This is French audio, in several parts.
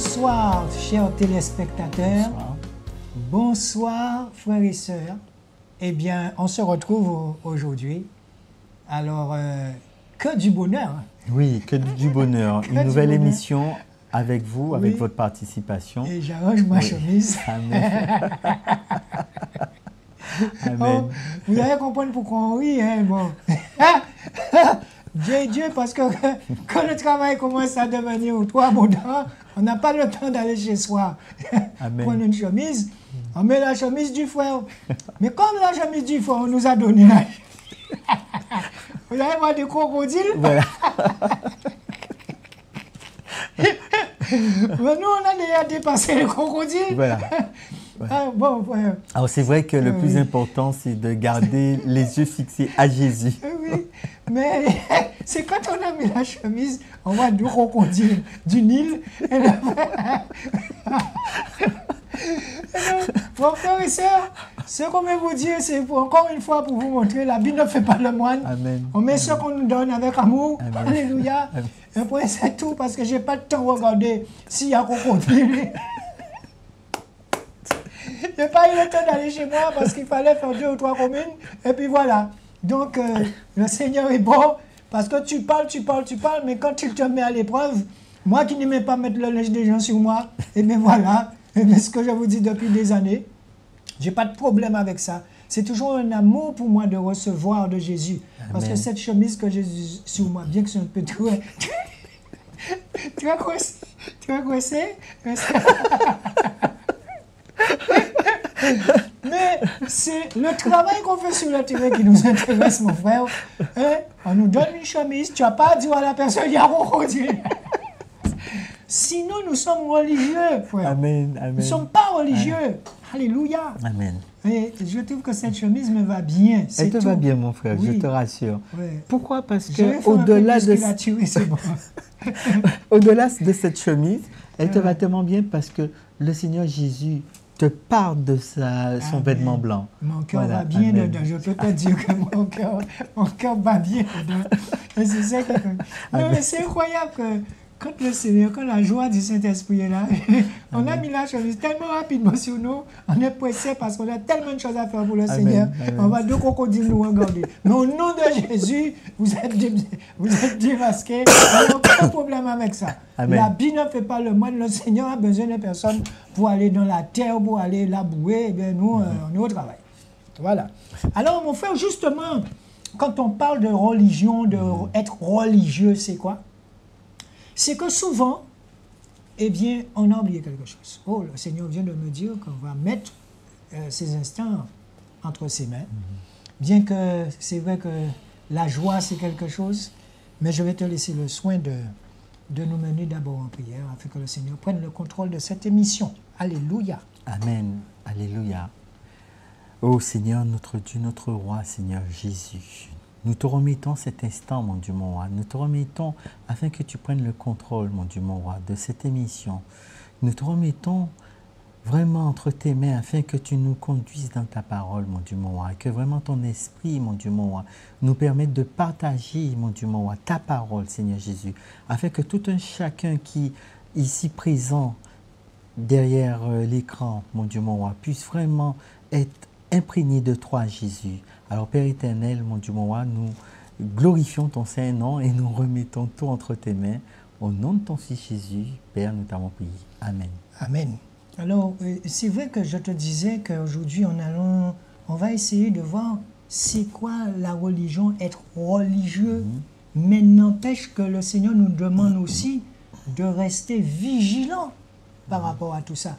Bonsoir, chers téléspectateurs. Bonsoir. Bonsoir, frères et sœurs. Eh bien, on se retrouve aujourd'hui. Alors, que du bonheur. Oui, que du bonheur. Une nouvelle émission avec vous, avec votre participation. Et j'arrange ma chemise. Amen. Amen. Oh, vous allez comprendre pourquoi on rit, hein, bon. Dieu, parce que quand le travail commence à devenir trop abondant, on n'a pas le temps d'aller chez soi. Amen. Prendre une chemise, on met la chemise du frère. Mais comme la chemise du frère, on nous a donné la... Vous allez voir des crocodiles. Voilà. Mais nous, on a déjà dépassé les crocodiles. Voilà. Ah, bon, ouais. Alors c'est vrai que le plus important, c'est de garder les yeux fixés à Jésus. Oui, mais c'est quand on a mis la chemise, on voit deux crocodiles du Nil. Et là, mon frère et sœurs, ce qu'on veut vous dire, c'est encore une fois pour vous montrer, la Bible ne fait pas le moine. Amen. On met ce qu'on nous donne avec amour. Amen. Alléluia. Amen. Et après, c'est tout, parce que je n'ai pas de temps de regarder s'il y a crocodile. Je n'ai pas eu le temps d'aller chez moi parce qu'il fallait faire 2 ou 3 communes. Et puis voilà. Donc, le Seigneur est bon parce que tu parles, mais quand il te met à l'épreuve, moi qui n'aimais pas mettre le linge des gens sur moi, et bien voilà, et bien ce que je vous dis depuis des années, je n'ai pas de problème avec ça. C'est toujours un amour pour moi de recevoir de Jésus. Amen. Parce que cette chemise que j'ai sur moi, bien que c'est un peu trop... Tu as coincé Mais c'est le travail qu'on fait sur le terrain qui nous intéresse, mon frère. Hein? On nous donne une chemise, tu n'as pas à dire à la personne, il y a un crocodile. Sinon, nous sommes religieux, frère. Amen. Amen. Nous ne sommes pas religieux. Alléluia. Amen. Et je trouve que cette chemise me va bien. Elle te va bien, mon frère, Oui. je te rassure. Ouais. Pourquoi? Parce Je vais que faire un peu au-delà de musculature et c'est bon. au-delà de cette chemise, elle te va tellement bien parce que le Seigneur Jésus te parle de son Amen. vêtement blanc. Mon cœur Voilà, va bien amen. dedans. Je peux te dire que mon cœur va bien dedans. Et c'est ça que... Non, mais c'est incroyable que quand le Seigneur, quand la joie du Saint-Esprit est là, on a mis la chemise tellement rapidement sur nous, on est pressé parce qu'on a tellement de choses à faire pour le Seigneur. Amen. On va 2 crocodiles nous regarder. Mais au nom de Jésus, vous êtes démasqués. Il n'y a aucun problème avec ça. Amen. La Bible ne fait pas le mal. Le Seigneur a besoin de personnes pour aller dans la terre, pour aller labourer. Eh bien, nous, on est au travail. Voilà. Alors, mon frère, justement, quand on parle de religion, d'être religieux, c'est quoi? C'est que souvent, eh bien, on a oublié quelque chose. Oh, le Seigneur vient de me dire qu'on va mettre ces instants entre ses mains. Bien que c'est vrai que la joie, c'est quelque chose, mais je vais te laisser le soin de nous mener d'abord en prière afin que le Seigneur prenne le contrôle de cette émission. Alléluia. Amen. Alléluia. Ô Seigneur, notre Dieu, notre roi, Seigneur Jésus, nous te remettons cet instant, mon Dieu, mon roi. Nous te remettons afin que tu prennes le contrôle, mon Dieu, mon roi, de cette émission. Nous te remettons vraiment entre tes mains afin que tu nous conduises dans ta parole, mon Dieu, mon roi. Que vraiment ton esprit, mon Dieu, mon roi, nous permette de partager, mon Dieu, mon roi, ta parole, Seigneur Jésus. Afin que tout un chacun qui est ici présent derrière l'écran, mon Dieu, mon roi, puisse vraiment être imprégné de toi, Jésus. Alors, Père éternel, mon Dieu, mon roi, nous glorifions ton Saint-Nom et nous remettons tout entre tes mains. Au nom de ton Fils Jésus, Père, nous t'avons prié. Amen. Amen. Alors, c'est vrai que je te disais qu'aujourd'hui, on va essayer de voir c'est quoi la religion, être religieux, mais n'empêche que le Seigneur nous demande aussi de rester vigilants par rapport à tout ça.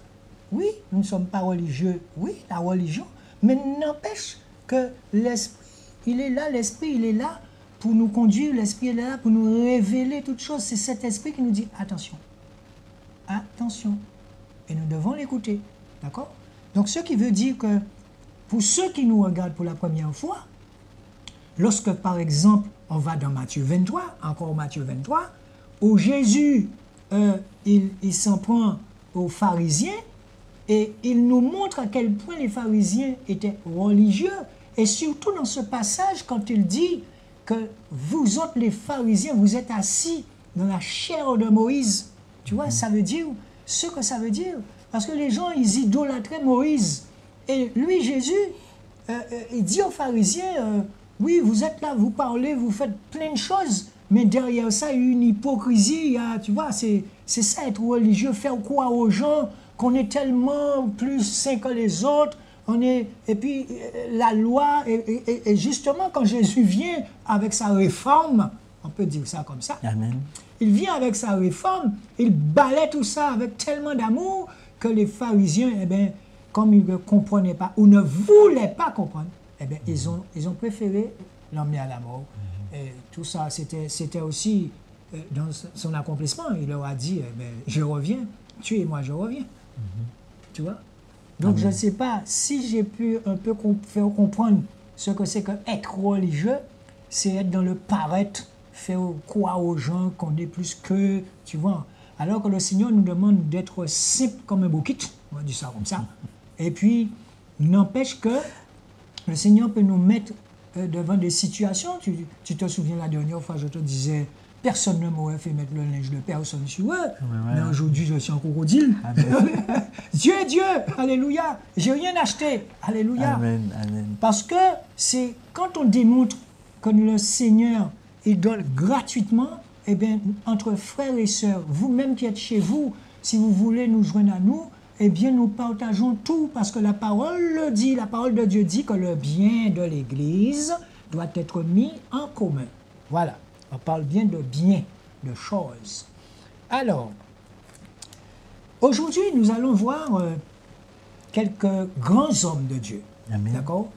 Oui, nous ne sommes pas religieux, oui, la religion, mais n'empêche que l'Esprit, il est là pour nous conduire, l'Esprit est là pour nous révéler toutes choses. C'est cet Esprit qui nous dit attention, attention. Et nous devons l'écouter, d'accord? Donc, ce qui veut dire que pour ceux qui nous regardent pour la première fois, lorsque, par exemple, on va dans Matthieu 23, encore Matthieu 23, où Jésus, il s'en prend aux pharisiens, et il nous montre à quel point les pharisiens étaient religieux, et surtout dans ce passage, quand il dit que vous autres, les pharisiens, vous êtes assis dans la chair de Moïse. Tu vois, ça veut dire ce que ça veut dire. Parce que les gens, ils idolâtraient Moïse. Et lui, Jésus, il dit aux pharisiens, oui, vous êtes là, vous parlez, vous faites plein de choses, mais derrière ça, il y a une hypocrisie, il y a, tu vois, c'est ça être religieux, faire croire aux gens qu'on est tellement plus saints que les autres, et puis la loi, et justement quand Jésus vient avec sa réforme, on peut dire ça comme ça, Amen. il vient avec sa réforme, il balaie tout ça avec tellement d'amour que les pharisiens, eh bien, comme ils ne comprenaient pas ou ne voulaient pas comprendre, eh bien, ils ont préféré l'emmener à la mort. Et tout ça, c'était aussi dans son accomplissement. Il leur a dit, eh bien, je reviens, tuez-moi, je reviens. Tu vois? Donc, je ne sais pas si j'ai pu un peu faire comprendre ce que c'est qu'être religieux, c'est être dans le paraître, faire croire aux gens qu'on est plus que, tu vois. Alors que le Seigneur nous demande d'être simple comme un bouquet, on va dire ça comme ça. Et puis, n'empêche que le Seigneur peut nous mettre devant des situations. Tu te souviens la dernière fois, je te disais, personne ne m'aurait fait mettre le linge de personne sur eux. Mais aujourd'hui, je suis un crocodile. Dieu est Dieu. Alléluia. J'ai rien acheté. Alléluia. Amen. Amen. Parce que c'est quand on démontre que le Seigneur, il donne gratuitement, eh bien, entre frères et sœurs, vous-même qui êtes chez vous, si vous voulez nous joindre à nous, eh bien, nous partageons tout, parce que la parole le dit, la parole de Dieu dit que le bien de l'Église doit être mis en commun. Voilà, on parle bien de bien, de choses. Alors, aujourd'hui, nous allons voir quelques grands hommes de Dieu. Amen. D'accord?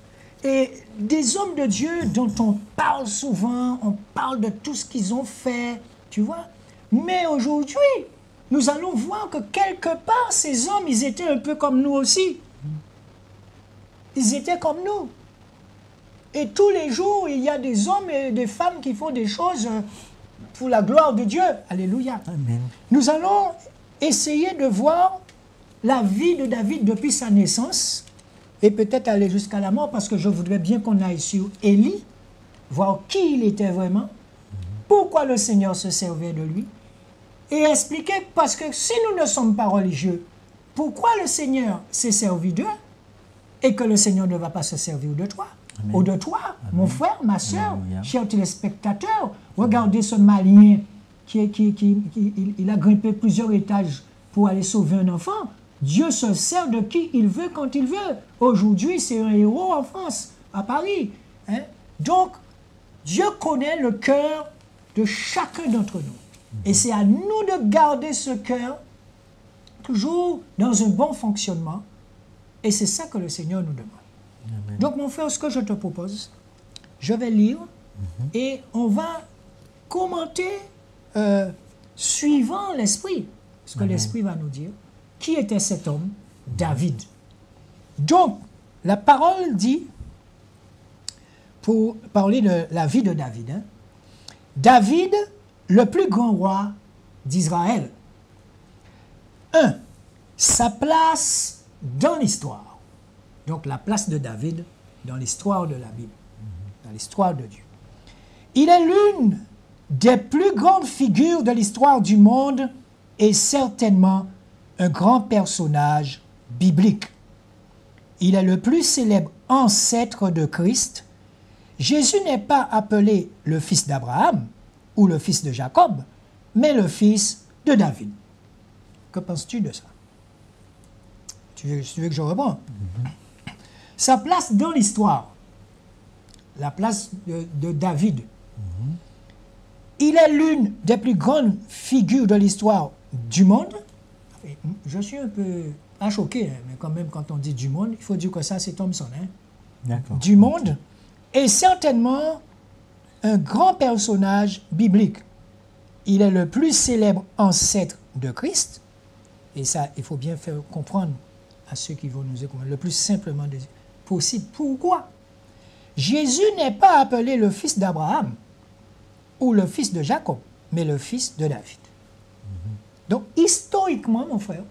Et des hommes de Dieu dont on parle souvent, on parle de tout ce qu'ils ont fait, tu vois. Mais aujourd'hui, nous allons voir que quelque part, ces hommes, ils étaient un peu comme nous aussi. Ils étaient comme nous. Et tous les jours, il y a des hommes et des femmes qui font des choses pour la gloire de Dieu. Alléluia. Amen. Nous allons essayer de voir la vie de David depuis sa naissance et peut-être aller jusqu'à la mort, parce que je voudrais bien qu'on aille sur Élie, voir qui il était vraiment, pourquoi le Seigneur se servait de lui, et expliquer, parce que si nous ne sommes pas religieux, pourquoi le Seigneur s'est servi d'eux et que le Seigneur ne va pas se servir de toi. Amen. Ou de toi, Amen. mon frère, ma soeur, Alléluia. chers téléspectateurs. Regardez ce Malien il a grimpé plusieurs étages pour aller sauver un enfant. Dieu se sert de qui il veut quand il veut. Aujourd'hui, c'est un héros en France, à Paris. Hein? Donc, Dieu connaît le cœur de chacun d'entre nous. Et c'est à nous de garder ce cœur toujours dans un bon fonctionnement. Et c'est ça que le Seigneur nous demande. Amen. Donc, mon frère, ce que je te propose, je vais lire et on va commenter suivant l'Esprit. Ce que Amen. l'Esprit va nous dire. Qui était cet homme? David. Donc, la parole dit, pour parler de la vie de David, hein, David, le plus grand roi d'Israël. 1. Sa place dans l'histoire. Donc, la place de David dans l'histoire de la Bible, dans l'histoire de Dieu. Il est l'une des plus grandes figures de l'histoire du monde et certainement un grand personnage biblique. Il est le plus célèbre ancêtre de Christ. Jésus n'est pas appelé le fils d'Abraham ou le fils de Jacob, mais le fils de David. Que penses-tu de ça? Tu veux que je reprends? Sa place dans l'histoire, la place de David. Il est l'une des plus grandes figures de l'histoire du monde. Je suis un peu choqué, hein, mais quand même, quand on dit du monde, il faut dire que ça, c'est Thompson. Hein? D'accord. Du monde, et certainement un grand personnage biblique. Il est le plus célèbre ancêtre de Christ, et ça, il faut bien faire comprendre à ceux qui vont nous écouter, le plus simplement possible. Pourquoi? Jésus n'est pas appelé le fils d'Abraham ou le fils de Jacob, mais le fils de David. Donc, historiquement, mon frère,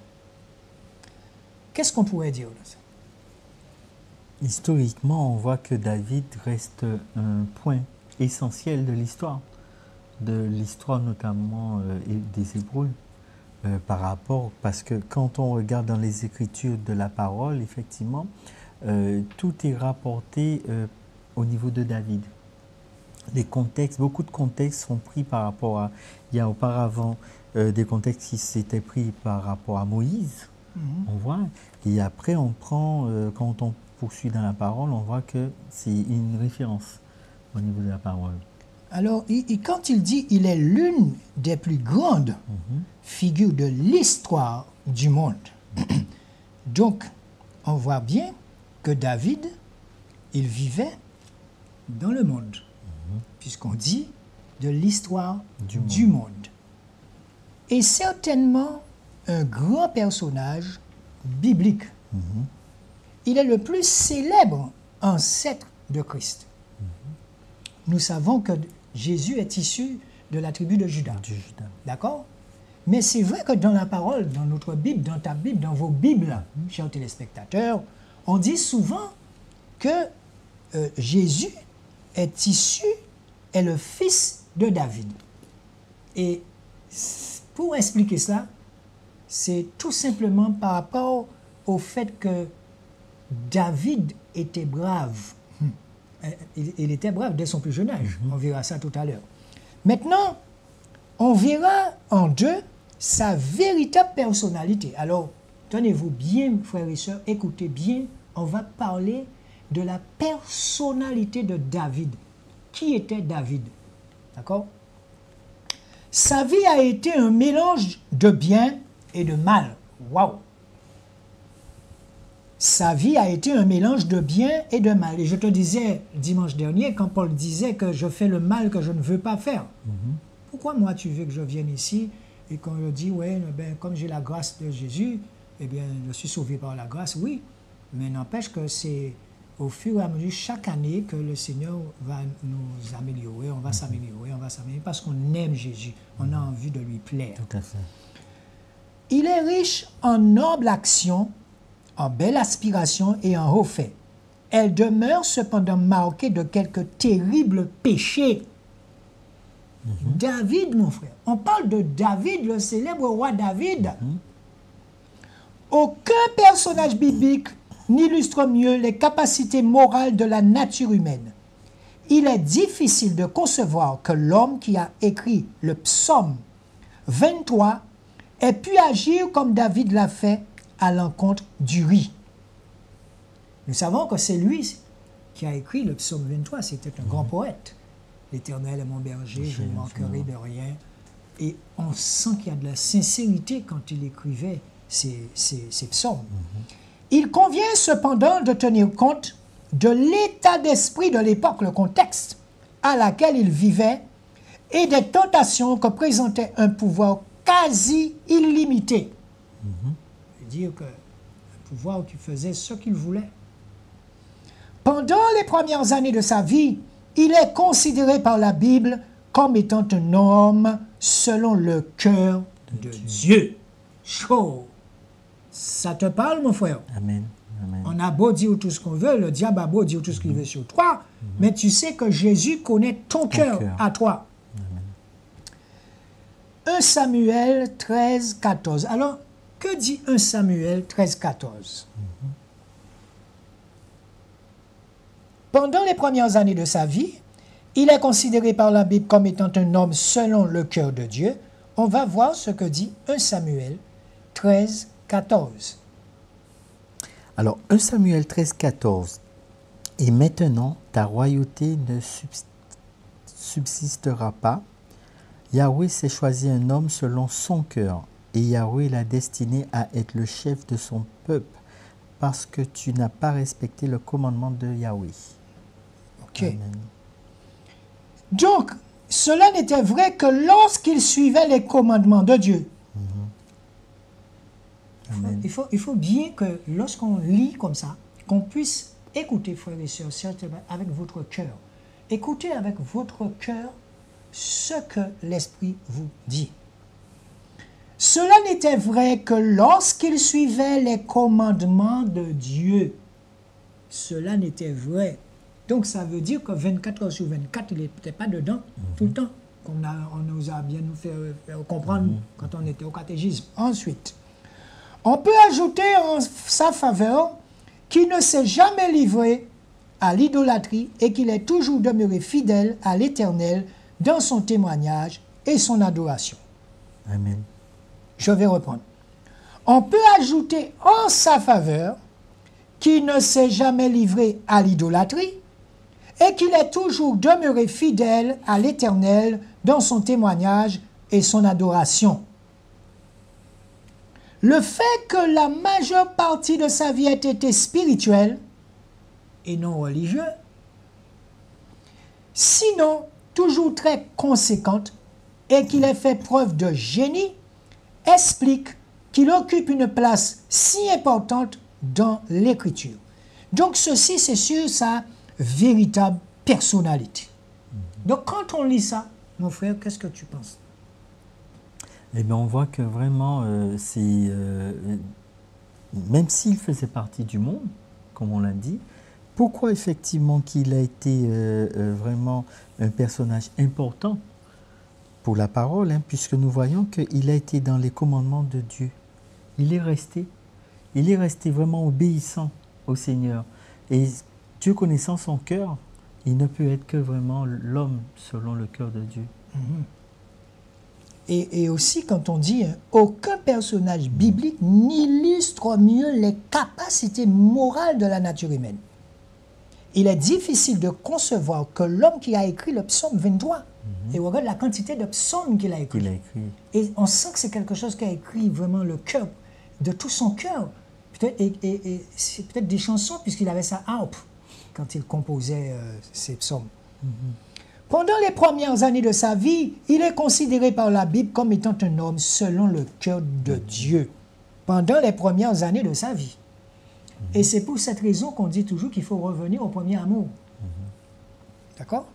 qu'est-ce qu'on pourrait dire de ça? Historiquement, on voit que David reste un point essentiel de l'histoire notamment des Hébreux. par rapport, parce que quand on regarde dans les Écritures de la parole, effectivement, tout est rapporté au niveau de David. Les contextes, beaucoup de contextes sont pris par rapport à... Il y a auparavant des contextes qui s'étaient pris par rapport à Moïse, on voit. Et après, on prend, quand on poursuit dans la parole, on voit que c'est une référence au niveau de la parole. Alors, quand il dit il est l'une des plus grandes figures de l'histoire du monde, donc on voit bien que David, il vivait dans le monde, puisqu'on dit de l'histoire du monde. Et certainement un grand personnage biblique. Il est le plus célèbre ancêtre de Christ. Nous savons que Jésus est issu de la tribu de Juda. D'accord? Mais c'est vrai que dans la parole, dans notre Bible, dans ta Bible, dans vos Bibles, chers téléspectateurs, on dit souvent que Jésus est le fils de David. Et pour expliquer cela, c'est tout simplement par rapport au fait que David était brave. Il était brave dès son plus jeune âge. On verra ça tout à l'heure. Maintenant, on verra en deux sa véritable personnalité. Alors, tenez-vous bien, frères et sœurs, écoutez bien, on va parler de la personnalité de David. Qui était David? D'accord? Sa vie a été un mélange de bien et de mal. Waouh! Sa vie a été un mélange de bien et de mal. Et je te disais dimanche dernier, quand Paul disait que je fais le mal que je ne veux pas faire. Pourquoi moi tu veux que je vienne ici et qu'on me dit, ouais, ben, comme j'ai la grâce de Jésus, eh bien, je suis sauvé par la grâce, oui. Mais n'empêche que c'est au fur et à mesure, chaque année, que le Seigneur va nous améliorer, on va s'améliorer, parce qu'on aime Jésus, on a envie de lui plaire. Tout à fait. Il est riche en nobles actions, en belles aspirations et en hauts faits. Elle demeure cependant marquée de quelques terribles péchés. David, mon frère, on parle de David, le célèbre roi David. Aucun personnage biblique n'illustre mieux les capacités morales de la nature humaine. Il est difficile de concevoir que l'homme qui a écrit le psaume 23 ait pu agir comme David l'a fait à l'encontre d'Uri. Nous savons que c'est lui qui a écrit le psaume 23, c'était un grand poète. L'Éternel est mon berger, je ne manquerai de rien. Et on sent qu'il y a de la sincérité quand il écrivait ces psaumes. Il convient cependant de tenir compte de l'état d'esprit de l'époque, le contexte à laquelle il vivait, et des tentations que présentait un pouvoir quasi illimité. C'est-à-dire un pouvoir qui faisait ce qu'il voulait. Pendant les premières années de sa vie, il est considéré par la Bible comme étant un homme selon le cœur de Dieu. Chaud. Ça te parle, mon frère? Amen. Amen. On a beau dire tout ce qu'on veut, le diable a beau dire tout ce qu'il veut sur toi, mais tu sais que Jésus connaît ton cœur à toi. Amen. 1 Samuel 13, 14. Alors, que dit 1 Samuel 13, 14? Pendant les premières années de sa vie, il est considéré par la Bible comme étant un homme selon le cœur de Dieu. On va voir ce que dit 1 Samuel 13, 14. Alors, 1 Samuel 13, 14. Et maintenant, ta royauté ne subsistera pas. Yahweh s'est choisi un homme selon son cœur, et Yahweh l'a destiné à être le chef de son peuple, parce que tu n'as pas respecté le commandement de Yahweh. Ok. Amen. Donc, cela n'était vrai que lorsqu'il suivait les commandements de Dieu. Amen. Il faut bien que lorsqu'on lit comme ça, qu'on puisse écouter, frères et sœurs, avec votre cœur. Écoutez avec votre cœur ce que l'Esprit vous dit. Cela n'était vrai que lorsqu'il suivait les commandements de Dieu. Cela n'était vrai. Donc ça veut dire que 24 heures sur 24, il n'était pas dedans tout le temps. on nous a bien nous faire comprendre quand on était au catéchisme. Ensuite, on peut ajouter en sa faveur qu'il ne s'est jamais livré à l'idolâtrie et qu'il est toujours demeuré fidèle à l'Éternel dans son témoignage et son adoration. Amen. Je vais reprendre. On peut ajouter en sa faveur qu'il ne s'est jamais livré à l'idolâtrie et qu'il est toujours demeuré fidèle à l'Éternel dans son témoignage et son adoration. Le fait que la majeure partie de sa vie ait été spirituelle et non religieuse, sinon toujours très conséquente, et qu'il ait fait preuve de génie, explique qu'il occupe une place si importante dans l'Écriture. Donc ceci, c'est sur sa véritable personnalité. Donc quand on lit ça, mon frère, qu'est-ce que tu penses? Eh bien, on voit que vraiment, même s'il faisait partie du monde, comme on l'a dit, pourquoi effectivement qu'il a été vraiment un personnage important pour la parole, hein, puisque nous voyons qu'il a été dans les commandements de Dieu. Il est resté vraiment obéissant au Seigneur. Et Dieu connaissant son cœur, il ne peut être que vraiment l'homme selon le cœur de Dieu. Et aussi, quand on dit aucun personnage biblique n'illustre mieux les capacités morales de la nature humaine. Il est difficile de concevoir que l'homme qui a écrit le psaume 23, et on regarde la quantité de psaumes qu'il a écrit. Et on sent que c'est quelque chose qui a écrit vraiment le cœur, de tout son cœur. Et c'est peut-être des chansons, puisqu'il avait sa harpe quand il composait ses psaumes. Pendant les premières années de sa vie, il est considéré par la Bible comme étant un homme selon le cœur de Dieu. Pendant les premières années de sa vie. Et c'est pour cette raison qu'on dit toujours qu'il faut revenir au premier amour. D'accord?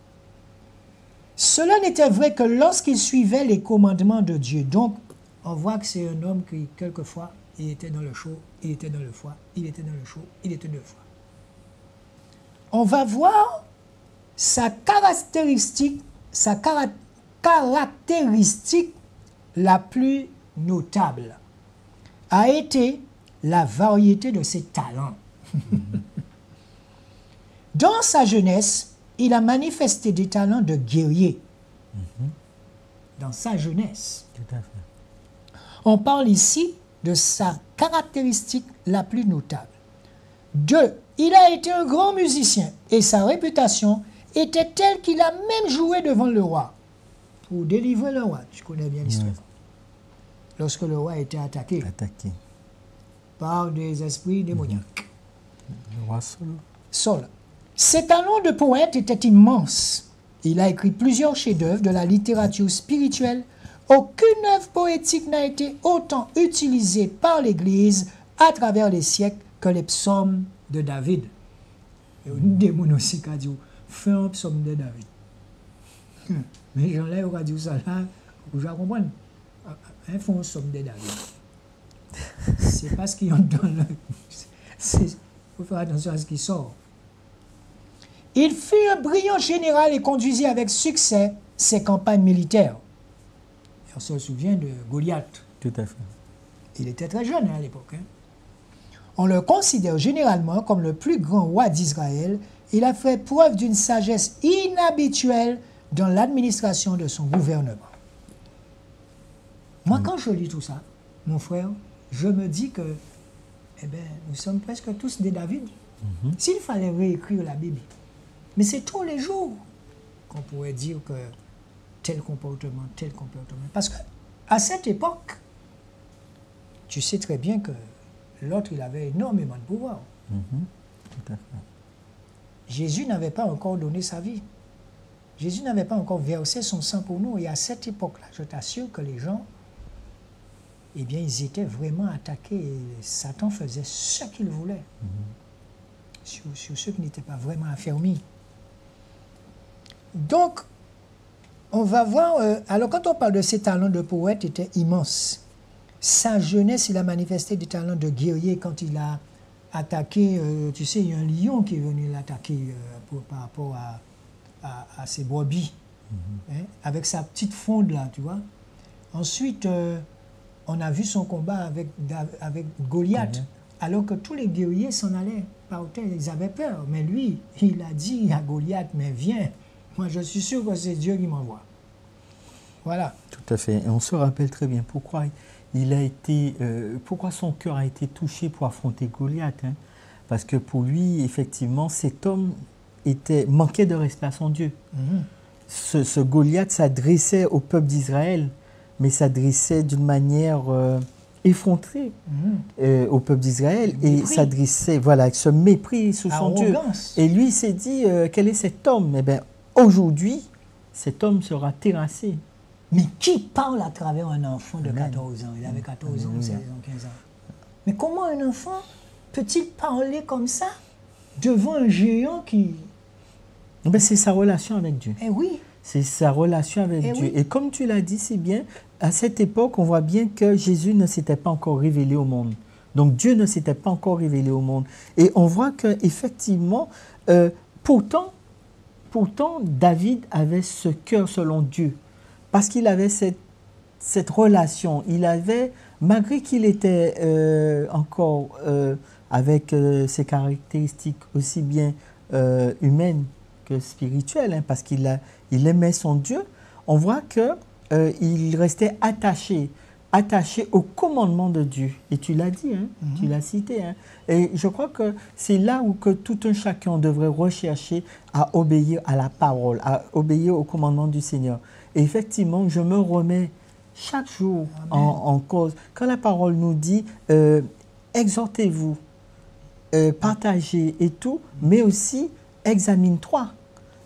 Cela n'était vrai que lorsqu'il suivait les commandements de Dieu. Donc, on voit que c'est un homme qui, quelquefois, il était dans le chaud, il était dans le froid, il était dans le chaud, il était dans le froid. On va voir sa caractéristique la plus notable a été la variété de ses talents. Dans sa jeunesse, il a manifesté des talents de guerrier. Dans sa jeunesse. Tout à fait. On parle ici de sa caractéristique la plus notable. 2. Il a été un grand musicien et sa réputation était telle qu'il a même joué devant le roi pour délivrer le roi. Je connais bien l'histoire. Lorsque le roi était attaqué par des esprits démoniaques. Le roi Saul. Ses talents de poète étaient immenses. Il a écrit plusieurs chefs-d'œuvre de la littérature spirituelle. Aucune œuvre poétique n'a été autant utilisée par l'Église à travers les siècles que les psaumes de David. Et une des gens aussi qui a dit, fais un psaume de David. Mais j'en ai dit ça là, vous comprenez. Ils font un psaume de David. C'est parce qu'ils ont dans le... Il faut faire attention à ce qui sort. Il fut un brillant général et conduisit avec succès ses campagnes militaires. On se souvient de Goliath. Tout à fait. Il était très jeune à l'époque. On le considère généralement comme le plus grand roi d'Israël. Il a fait preuve d'une sagesse inhabituelle dans l'administration de son gouvernement. Moi, quand je lis tout ça, mon frère, je me dis que nous sommes presque tous des David. S'il fallait réécrire la Bible, mais c'est tous les jours qu'on pourrait dire que tel comportement. Parce qu'à cette époque, tu sais très bien que l'autre, il avait énormément de pouvoir. Tout à fait. Jésus n'avait pas encore donné sa vie. Jésus n'avait pas encore versé son sang pour nous. Et à cette époque-là, je t'assure que les gens, eh bien, ils étaient vraiment attaqués. Et Satan faisait ce qu'il voulait sur ceux qui n'étaient pas vraiment affermis. Donc, on va voir... alors, quand on parle de ses talents de poète, étaient immenses. Sa jeunesse, il a manifesté des talents de guerrier quand il a attaqué... tu sais, il y a un lion qui est venu l'attaquer par rapport à ses brebis. hein, avec sa petite fronde là, tu vois. Ensuite, on a vu son combat avec Goliath, alors que tous les guerriers s'en allaient, partaient, ils avaient peur. Mais lui, il a dit à Goliath, mais viens, moi je suis sûr que c'est Dieu qui m'envoie. Voilà. Tout à fait. Et on se rappelle très bien pourquoi pourquoi son cœur a été touché pour affronter Goliath. Hein. Parce que pour lui, effectivement, cet homme manquait de respect à son Dieu. Ce Goliath s'adressait au peuple d'Israël, mais s'adressait d'une manière effronterée au peuple d'Israël et s'adressait avec ce mépris sur son Dieu. Et lui, il s'est dit, quel est cet homme? Eh bien, aujourd'hui, cet homme sera terrassé. Mais qui parle à travers un enfant de 14 ans? Il avait 14 ans, 16 ans, 15 ans. Mais comment un enfant peut-il parler comme ça devant un géant qui... C'est sa relation avec Dieu. Eh oui. C'est sa relation avec Dieu. Oui. Et comme tu l'as dit si bien, à cette époque, on voit bien que Jésus ne s'était pas encore révélé au monde. Donc Dieu ne s'était pas encore révélé au monde. Et on voit qu'effectivement, pourtant, David avait ce cœur selon Dieu. Parce qu'il avait cette relation. Il avait, malgré qu'il était encore avec ses caractéristiques aussi bien humaines que spirituelles, hein, parce qu'il aimait son Dieu, on voit qu'il restait attaché au commandement de Dieu. Et tu l'as dit, hein, tu l'as cité. Hein. Et je crois que c'est là où que tout un chacun devrait rechercher à obéir à la parole, à obéir au commandement du Seigneur. Et effectivement, je me remets chaque jour en cause. Quand la parole nous dit exhortez-vous, partagez et tout, mais aussi examine-toi.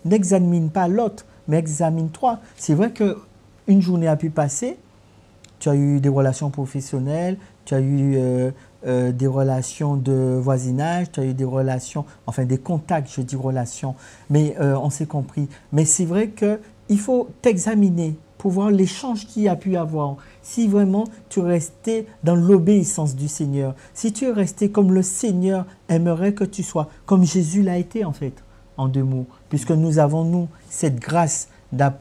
N'examine pas l'autre, mais examine-toi. C'est vrai qu'une journée a pu passer, tu as eu des relations professionnelles, tu as eu des relations de voisinage, tu as eu des relations, enfin des contacts, je dis relations, mais on s'est compris. Mais c'est vrai qu'il faut t'examiner pour voir l'échange qu'il y a pu y avoir. Si vraiment tu restais dans l'obéissance du Seigneur, si tu es resté comme le Seigneur aimerait que tu sois, comme Jésus l'a été en fait, en deux mots, puisque nous avons, nous, cette grâce d'avoir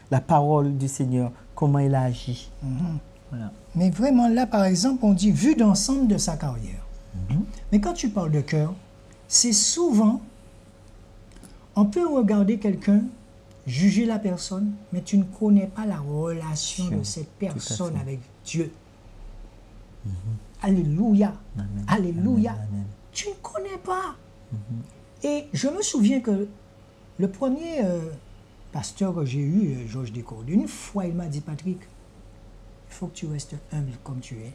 la parole du Seigneur, comment il a agi. Voilà. Mais vraiment là, par exemple, on dit vue d'ensemble de sa carrière. Mais quand tu parles de cœur, c'est souvent, on peut regarder quelqu'un, juger la personne, mais tu ne connais pas la relation de cette personne avec Dieu. Alléluia. Amen. Alléluia. Amen. Amen. Tu ne connais pas. Et je me souviens que le premier pasteur que j'ai eu, Georges Descordes, une fois il m'a dit, Patrick, il faut que tu restes humble comme tu es,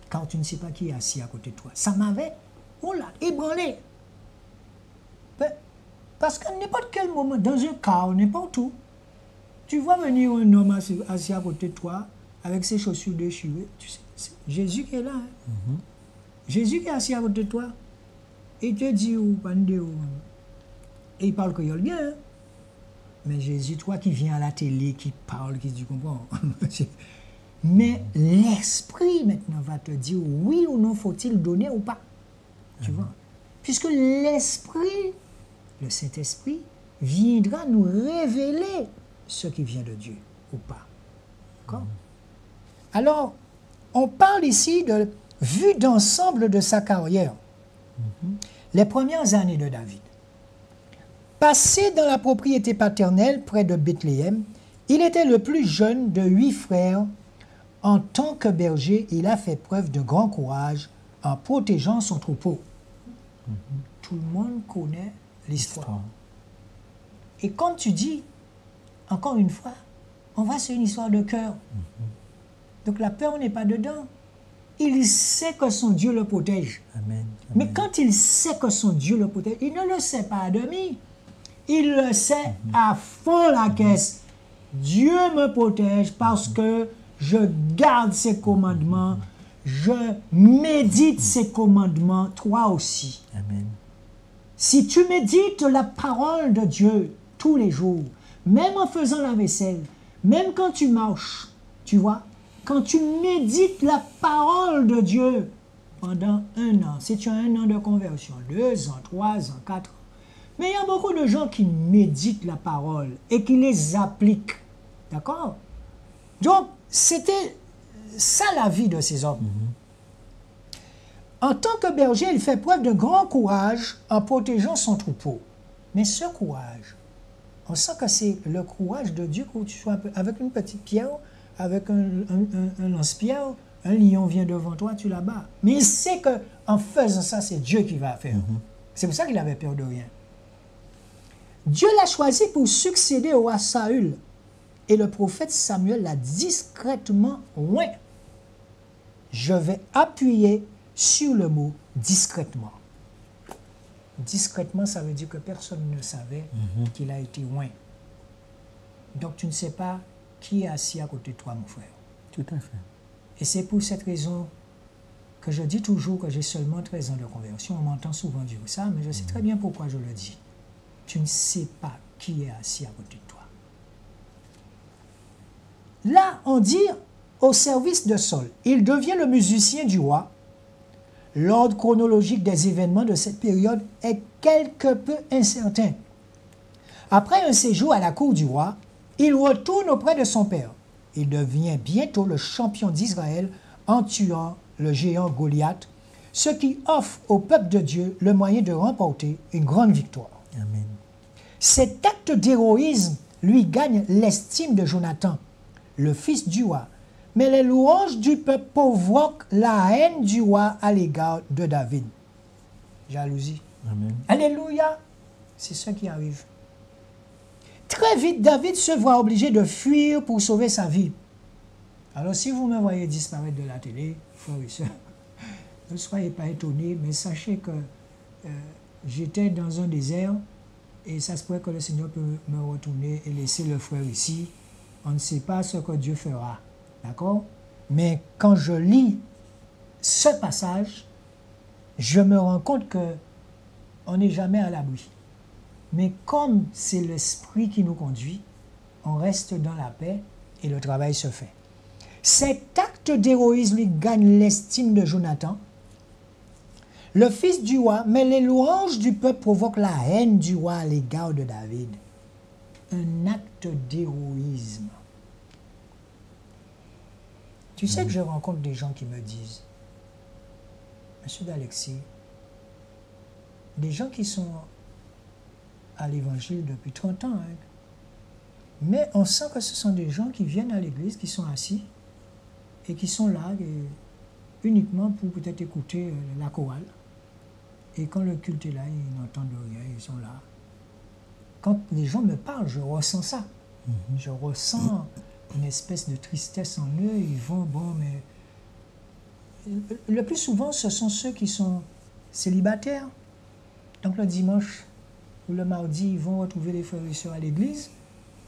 car tu ne sais pas qui est assis à côté de toi. Ça m'avait, ébranlé. Parce qu'à n'importe quel moment, dans un car, n'importe où, tu vois venir un homme assis à côté de toi, avec ses chaussures déchirées. Tu sais, c'est Jésus qui est là. Hein? Jésus qui est assis à côté de toi. Il te dit, et il parle que il y a le bien. Hein? Mais Jésus, toi qui viens à la télé, qui parle, qui dit, comprends. Mais l'esprit maintenant va te dire oui ou non, faut-il donner ou pas. Tu vois? Puisque l'esprit, le Saint-Esprit, viendra nous révéler ce qui vient de Dieu ou pas. D'accord? Alors, on parle ici de vue d'ensemble de sa carrière. Les premières années de David. Passé dans la propriété paternelle près de Bethléem, il était le plus jeune de 8 frères. En tant que berger, il a fait preuve de grand courage en protégeant son troupeau. Tout le monde connaît l'histoire. Et comme tu dis, encore une fois, on voit sur une histoire de cœur. Donc la peur n'est pas dedans. Il sait que son Dieu le protège. Amen. Mais quand il sait que son Dieu le protège, il ne le sait pas à demi. Il le sait à fond la caisse. Dieu me protège parce que je garde ses commandements, je médite ses commandements, toi aussi. Amen. Si tu médites la parole de Dieu tous les jours, même en faisant la vaisselle, même quand tu marches, tu vois, quand tu médites la parole de Dieu pendant 1 an, si tu as 1 an de conversion, 2 ans, 3 ans, 4 ans, Mais il y a beaucoup de gens qui méditent la parole et qui les appliquent. D'accord? Donc, c'était ça la vie de ces hommes. En tant que berger, il fait preuve de grand courage en protégeant son troupeau. Mais ce courage, on sent que c'est le courage de Dieu, que tu sois avec une petite pierre, avec un lance-pierre, un lion vient devant toi, tu l'abats. Mais il sait qu'en faisant ça, c'est Dieu qui va faire. C'est pour ça qu'il avait peur de rien. Dieu l'a choisi pour succéder au roi Saül. Et le prophète Samuel l'a discrètement oint. Je vais appuyer sur le mot discrètement. Discrètement, ça veut dire que personne ne savait qu'il a été oint. Donc tu ne sais pas qui est assis à côté de toi, mon frère. Tout à fait. Et c'est pour cette raison que je dis toujours que j'ai seulement 13 ans de conversion. On m'entend souvent dire ça, mais je sais très bien pourquoi je le dis. Tu ne sais pas qui est assis à côté de toi. Là, on dit au service de Saül, il devient le musicien du roi. L'ordre chronologique des événements de cette période est quelque peu incertain. Après un séjour à la cour du roi, il retourne auprès de son père. Il devient bientôt le champion d'Israël en tuant le géant Goliath, ce qui offre au peuple de Dieu le moyen de remporter une grande victoire. Amen. Cet acte d'héroïsme lui gagne l'estime de Jonathan, le fils du roi, mais les louanges du peuple provoquent la haine du roi à l'égard de David. Jalousie. Amen. Alléluia. C'est ce qui arrive. Très vite, David se voit obligé de fuir pour sauver sa vie. Alors, si vous me voyez disparaître de la télé, frères et sœurs, ne soyez pas étonnés, mais sachez que j'étais dans un désert et ça se pourrait que le Seigneur peut me retourner et laisser le frère ici. On ne sait pas ce que Dieu fera. D'accord? Mais quand je lis ce passage, je me rends compte qu'on n'est jamais à l'abri. Mais comme c'est l'Esprit qui nous conduit, on reste dans la paix et le travail se fait. Cet acte d'héroïsme lui gagne l'estime de Jonathan, le fils du roi, mais les louanges du peuple provoquent la haine du roi à l'égard de David. Un acte d'héroïsme. Tu sais que je rencontre des gens qui me disent, Monsieur d'Alexis, des gens qui sont à l'évangile depuis 30 ans, hein, mais on sent que ce sont des gens qui viennent à l'église, qui sont assis et qui sont là uniquement pour peut-être écouter la chorale. Et quand le culte est là, ils n'entendent rien, ils sont là. Quand les gens me parlent, je ressens ça. Je ressens une espèce de tristesse en eux. Ils vont, bon, mais... Le plus souvent, ce sont ceux qui sont célibataires. Donc le dimanche ou le mardi, ils vont retrouver les frères et sœurs à l'église,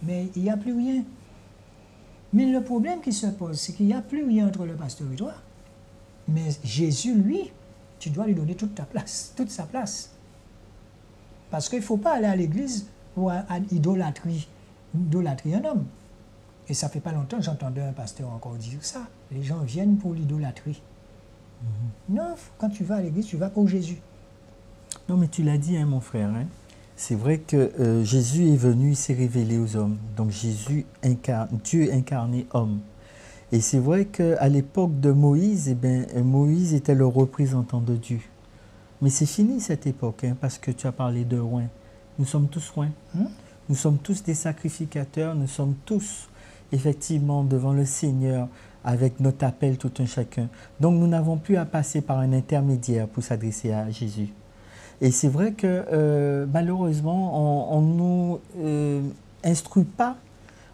mais il n'y a plus rien. Mais le problème qui se pose, c'est qu'il n'y a plus rien entre le pasteur et toi. Mais Jésus, lui, tu dois lui donner toute ta place, toute sa place. Parce qu'il ne faut pas aller à l'église pour idolâtrer un homme. Et ça ne fait pas longtemps que j'entendais un pasteur encore dire ça. Les gens viennent pour l'idolâtrie. Non, quand tu vas à l'église, tu vas pour Jésus. Non, mais tu l'as dit, hein, mon frère. Hein. C'est vrai que Jésus est venu, il s'est révélé aux hommes. Donc Dieu incarné homme. Et c'est vrai qu'à l'époque de Moïse, eh bien, Moïse était le représentant de Dieu. Mais c'est fini cette époque, hein, parce que tu as parlé de oint. Nous sommes tous oints. Nous sommes tous des sacrificateurs, nous sommes tous effectivement devant le Seigneur avec notre appel tout un chacun. Donc nous n'avons plus à passer par un intermédiaire pour s'adresser à Jésus. Et c'est vrai que malheureusement, on ne nous instruit pas,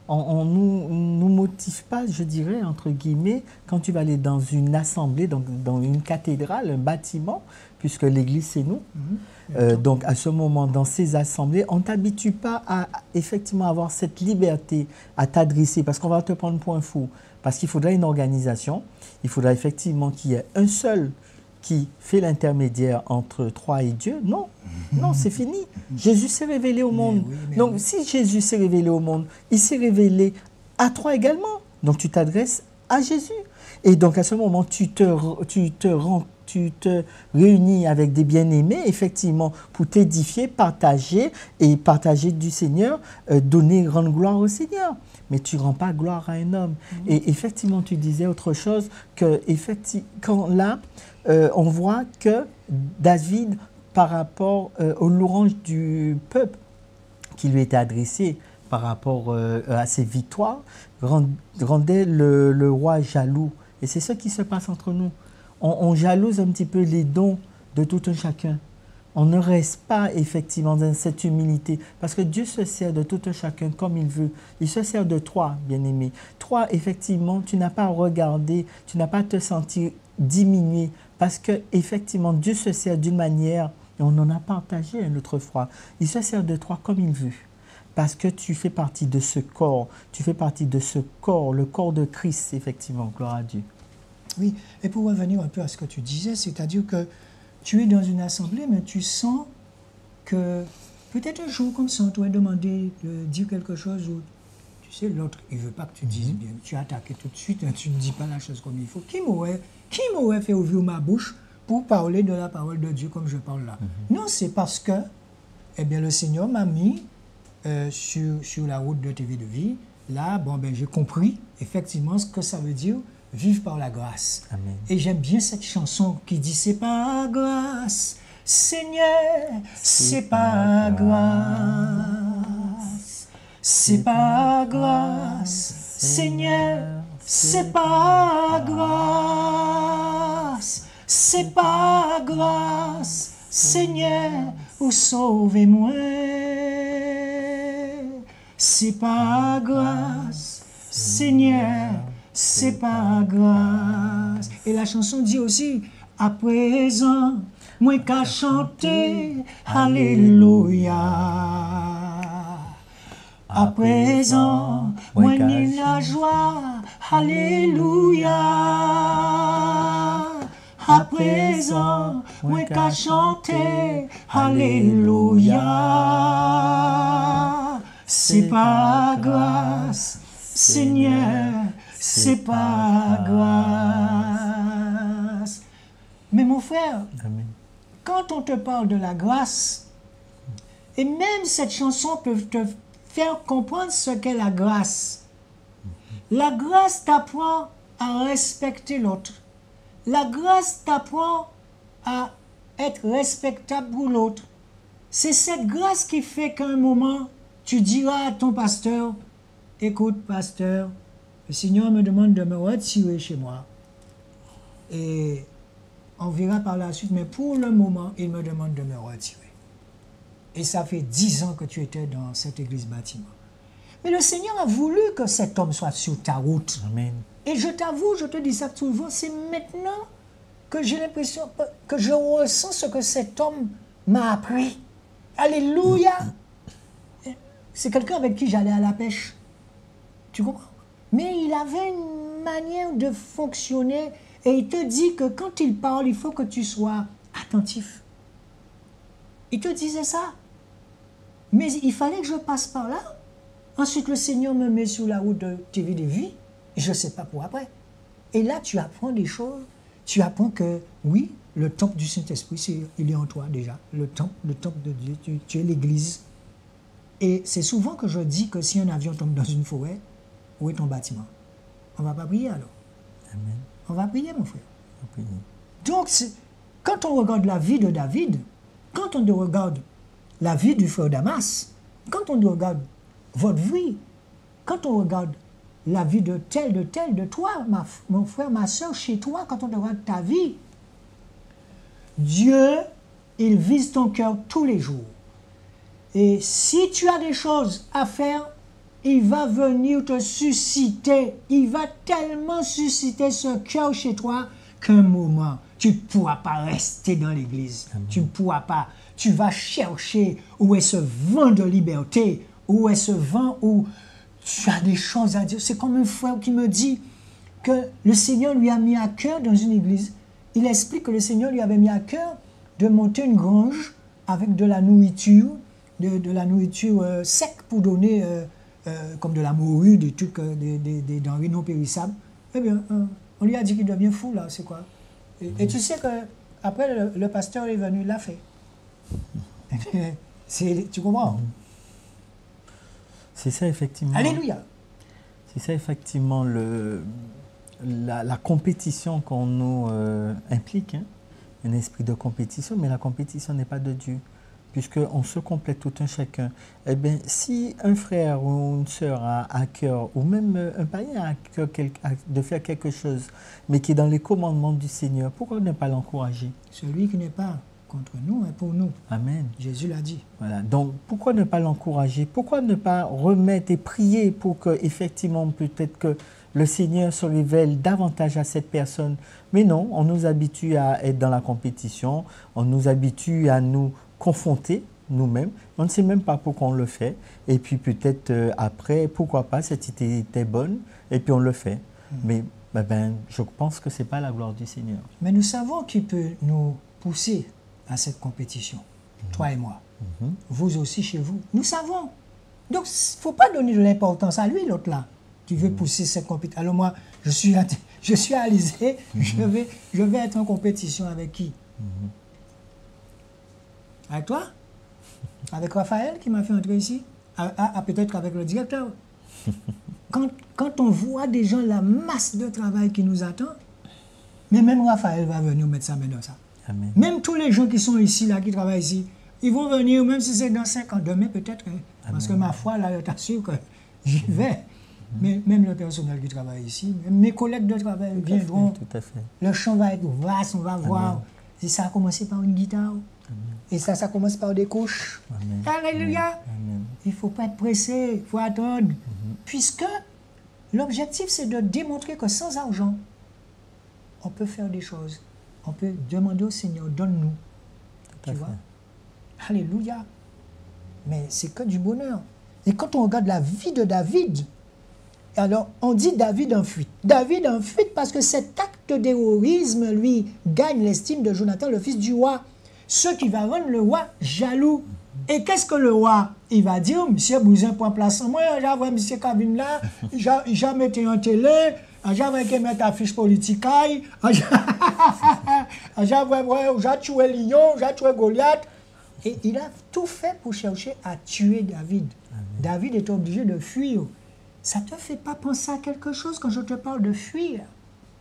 on ne nous motive pas, je dirais, entre guillemets, quand tu vas aller dans une assemblée, donc dans une cathédrale, un bâtiment, puisque l'église c'est nous. Donc à ce moment, dans ces assemblées, on ne t'habitue pas à effectivement avoir cette liberté à t'adresser, parce qu'on va te prendre pour un fou. Parce qu'il faudra une organisation, il faudra effectivement qu'il y ait un seul qui fait l'intermédiaire entre toi et Dieu. Non, non, c'est fini. Jésus s'est révélé au monde. Donc si Jésus s'est révélé au monde, il s'est révélé à toi également. Donc tu t'adresses à Jésus. Et donc à ce moment, tu te rends tu te réunis avec des bien-aimés, effectivement, pour t'édifier, partager du Seigneur, rendre gloire au Seigneur. Mais tu ne rends pas gloire à un homme. Et effectivement, tu disais autre chose, que quand là, on voit que David, par rapport aux louanges du peuple qui lui était adressé, par rapport à ses victoires, rendait le roi jaloux. Et c'est ce qui se passe entre nous. On jalouse un petit peu les dons de tout un chacun. On ne reste pas effectivement dans cette humilité, parce que Dieu se sert de tout un chacun comme il veut. Il se sert de toi, bien-aimé. Toi, effectivement, tu n'as pas à regarder, tu n'as pas à te sentir diminué, parce que effectivement, Dieu se sert d'une manière, et on en a partagé une autre fois, il se sert de toi comme il veut. Parce que tu fais partie de ce corps, le corps de Christ, effectivement, gloire à Dieu. Oui, et pour revenir un peu à ce que tu disais, c'est-à-dire que tu es dans une assemblée, mais tu sens que peut-être un jour comme ça, on t'aurait demandé de dire quelque chose où, tu sais, l'autre, il ne veut pas que tu dises bien, tu as attaqué tout de suite, hein, tu ne dis pas la chose comme il faut. Qui m'aurait fait ouvrir ma bouche pour parler de la parole de Dieu comme je parle là? Non, c'est parce que, eh bien, le Seigneur m'a mis sur la route de TV de vie. Là, j'ai compris effectivement ce que ça veut dire vivre par la grâce. Amen. Et j'aime bien cette chanson qui dit c'est par grâce, Seigneur, c'est par grâce, c'est par grâce, Seigneur, c'est par grâce, c'est par grâce, Seigneur, ou sauvez-moi. C'est par grâce, Seigneur, c'est par grâce. Et la chanson dit aussi, à présent, moi qu'à chanter, Alléluia. À présent, moi ni la joie, Alléluia. À présent, moi qu'à chanter, Alléluia. C'est par grâce, Seigneur, c'est par grâce. Mais mon frère, Amen. quand on te parle de la grâce, et même cette chanson peut te faire comprendre ce qu'est la grâce. La grâce t'apprend à respecter l'autre. La grâce t'apprend à être respectable pour l'autre. C'est cette grâce qui fait qu'à un moment, tu diras à ton pasteur, écoute pasteur, le Seigneur me demande de me retirer chez moi. Et on verra par la suite, mais pour le moment, il me demande de me retirer. Et ça fait 10 ans que tu étais dans cette église bâtiment. Mais le Seigneur a voulu que cet homme soit sur ta route. Amen. Et je t'avoue, je te dis ça souvent, c'est maintenant que j'ai l'impression que je ressens ce que cet homme m'a appris. Alléluia! C'est quelqu'un avec qui j'allais à la pêche. Tu comprends? Mais il avait une manière de fonctionner et il te dit que quand il parle, il faut que tu sois attentif. Il te disait ça. Mais il fallait que je passe par là. Ensuite, le Seigneur me met sur la route de TV de vie. Et je ne sais pas pour après. Et là, tu apprends des choses. Tu apprends que, oui, le temple du Saint-Esprit, il est en toi déjà. Le temple de Dieu, tu es l'église. Et c'est souvent que je dis que si un avion tombe dans une forêt, où est ton bâtiment? On ne va pas prier alors. Amen. On va prier, mon frère. Oui. Donc, quand on regarde la vie de David, quand on regarde la vie du frère Damas, quand on regarde votre vie, quand on regarde la vie de toi, mon frère, ma soeur, chez toi, quand on regarde ta vie, Dieu, il vise ton cœur tous les jours. Et si tu as des choses à faire, il va venir te susciter. Il va tellement susciter ce cœur chez toi qu'un moment, tu ne pourras pas rester dans l'église. Tu ne pourras pas. Tu vas chercher où est ce vent de liberté, où est ce vent où tu as des choses à dire. C'est comme un frère qui me dit que le Seigneur lui a mis à cœur dans une église. Il explique que le Seigneur lui avait mis à cœur de monter une grange avec de la nourriture, de la nourriture sec pour donner comme de la morue, des trucs, des denrées non périssables. Eh bien, on lui a dit qu'il devient fou là, c'est quoi? Et tu sais que après le pasteur est venu, il l'a fait. Tu comprends? C'est ça, effectivement. Alléluia. C'est ça, effectivement, la compétition qu'on nous implique. Hein. Un esprit de compétition, mais la compétition n'est pas de Dieu, puisqu'on se complète tout un chacun. Eh bien, si un frère ou une sœur a à cœur, ou même un païen a à cœur de faire quelque chose, mais qui est dans les commandements du Seigneur, pourquoi ne pas l'encourager? Celui qui n'est pas contre nous est pour nous. Amen. Jésus l'a dit. Voilà. Donc, pourquoi ne pas l'encourager? Pourquoi ne pas remettre et prier pour que, effectivement, peut-être que le Seigneur se révèle davantage à cette personne? Mais non, on nous habitue à être dans la compétition, on nous habitue à nous confronter nous-mêmes. On ne sait même pas pourquoi on le fait. Et puis peut-être après, pourquoi pas, cette idée était bonne, et puis on le fait. Mais je pense que ce n'est pas la gloire du Seigneur. Mais nous savons qui peut nous pousser à cette compétition, toi et moi. Vous aussi chez vous. Nous savons. Donc, il ne faut pas donner de l'importance à lui, l'autre là. Tu veux pousser cette compétition. Alors moi, je suis alisé, je vais être en compétition avec qui? Avec toi? Avec Raphaël qui m'a fait entrer ici? Peut-être avec le directeur? Quand on voit des gens, la masse de travail qui nous attend, mais même Raphaël va venir mettre sa main dans ça. Amen. Même tous les gens qui sont ici, là, qui travaillent ici, ils vont venir, même si c'est dans 5 ans, demain peut-être, hein, parce que ma foi, là, je t'assure que j'y vais. Mais même le personnel qui travaille ici, même mes collègues de travail viendront. Tout à fait. Le chant va être vaste, on va voir. Et ça a commencé par une guitare. Et ça commence par des couches. Amen. Alléluia. Amen. Il ne faut pas être pressé, il faut attendre. Puisque l'objectif, c'est de démontrer que sans argent, on peut faire des choses. On peut demander au Seigneur, donne-nous. Tu vois? Alléluia. Mais c'est que du bonheur. Et quand on regarde la vie de David, alors on dit David en fuite. David en fuite parce que cet acte d'héroïsme, lui, gagne l'estime de Jonathan, le fils du roi. Ce qui va rendre le roi jaloux. Et qu'est-ce que le roi? Il va dire, monsieur Bousin prend place en moi, j'avais monsieur Cabine là, j'ai mis en télé, j'avais mettre affiche politique, j'ai tué Lion, j'ai tué Goliath. Et il a tout fait pour chercher à tuer David. Amen. David est obligé de fuir. Ça ne te fait pas penser à quelque chose quand je te parle de fuir?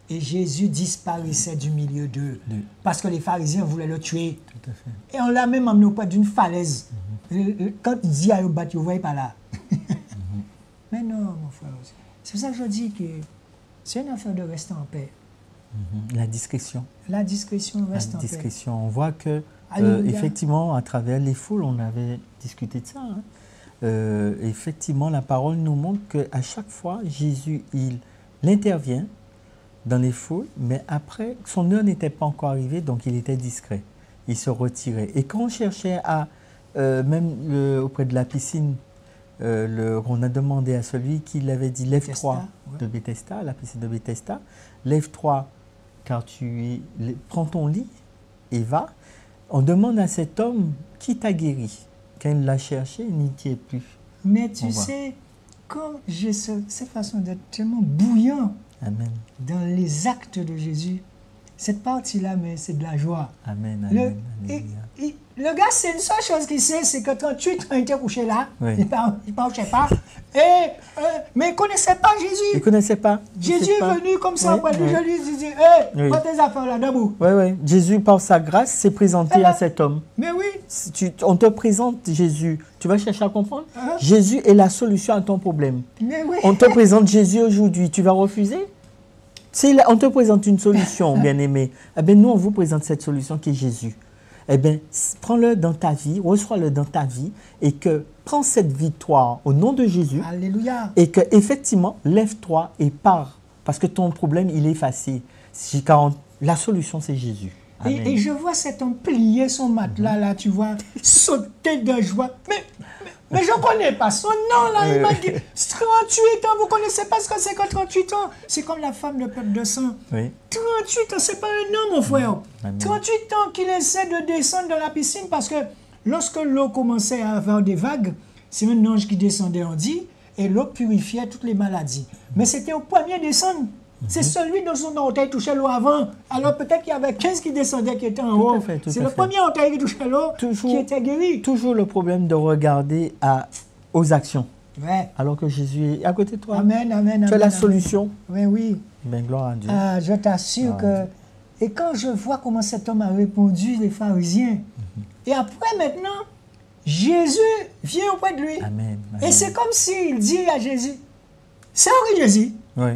Et Jésus disparaissait du milieu d'eux. Parce que les pharisiens voulaient le tuer. Tout à fait. Et on l'a même emmené auprès d'une falaise. Quand il dit à eux, vous ne voyez pas là. Mais non, mon frère. C'est pour ça que je dis que c'est une affaire de rester en paix. La discrétion. La discrétion reste en paix. La discrétion. On voit que, effectivement, à travers les foules, on avait discuté de ça. Hein. Effectivement, la parole nous montre qu'à chaque fois, Jésus, il intervient dans les foules, mais après, son heure n'était pas encore arrivée, donc il était discret. Il se retirait. Et quand on cherchait à, même auprès de la piscine, on a demandé à celui qui l'avait dit, lève-toi de Bethesda, la piscine de Bethesda, lève-toi car prends ton lit et va. On demande à cet homme qui t'a guéri. Quand il l'a cherché, il n'y est plus. Mais tu sais, quand j'ai cette façon d'être tellement bouillant, Amen. Dans les actes de Jésus, cette partie-là, mais c'est de la joie. Amen. Le gars, c'est une seule chose qu'il sait, c'est que 38 ans, il était couché là, il ne marchait pas, mais il ne connaissait pas Jésus. Il ne connaissait pas. Jésus est venu comme ça, après lui, je lui dis, prends tes affaires là, debout. Oui. Jésus, par sa grâce, s'est présenté à cet homme. Mais oui. On te présente Jésus. Tu vas chercher à comprendre? Jésus est la solution à ton problème. Mais oui. On te présente Jésus aujourd'hui. Tu vas refuser? Si on te présente une solution, bien-aimé, eh bien, nous, on vous présente cette solution qui est Jésus. Eh bien, prends-le dans ta vie, reçois-le dans ta vie et que prends cette victoire au nom de Jésus. Alléluia. Et que, effectivement, lève-toi et pars. Parce que ton problème, il est effacé. La solution, c'est Jésus. Et je vois cet homme plier son matelas, là, tu vois, sauter de joie. Mais je ne connais pas son nom, là. Il m'a dit 38 ans, vous ne connaissez pas ce que c'est que 38 ans? C'est comme la femme de peuple de sang. Oui. 38 ans, ce n'est pas un homme, mon frère. Amen. 38 ans qu'il essaie de descendre dans la piscine parce que lorsque l'eau commençait à avoir des vagues, c'est un ange qui descendait, on dit, et l'eau purifiait toutes les maladies. Mais c'était au premier descendre. C'est celui dont son orteil touchait l'eau avant. Alors peut-être qu'il y avait 15 qui descendaient, qui étaient en haut. C'est le premier orteil qui touchait l'eau qui était guéri. Toujours le problème de regarder aux actions. Ouais. Alors que Jésus est à côté de toi. Amen, amen, tu as la solution. Oui, oui. Ben, gloire à Dieu. Je t'assure que... Et quand je vois comment cet homme a répondu, les pharisiens, et après maintenant, Jésus vient auprès de lui. Amen, amen. Et c'est comme s'il dit à Jésus, c'est où qui Jésus? Oui.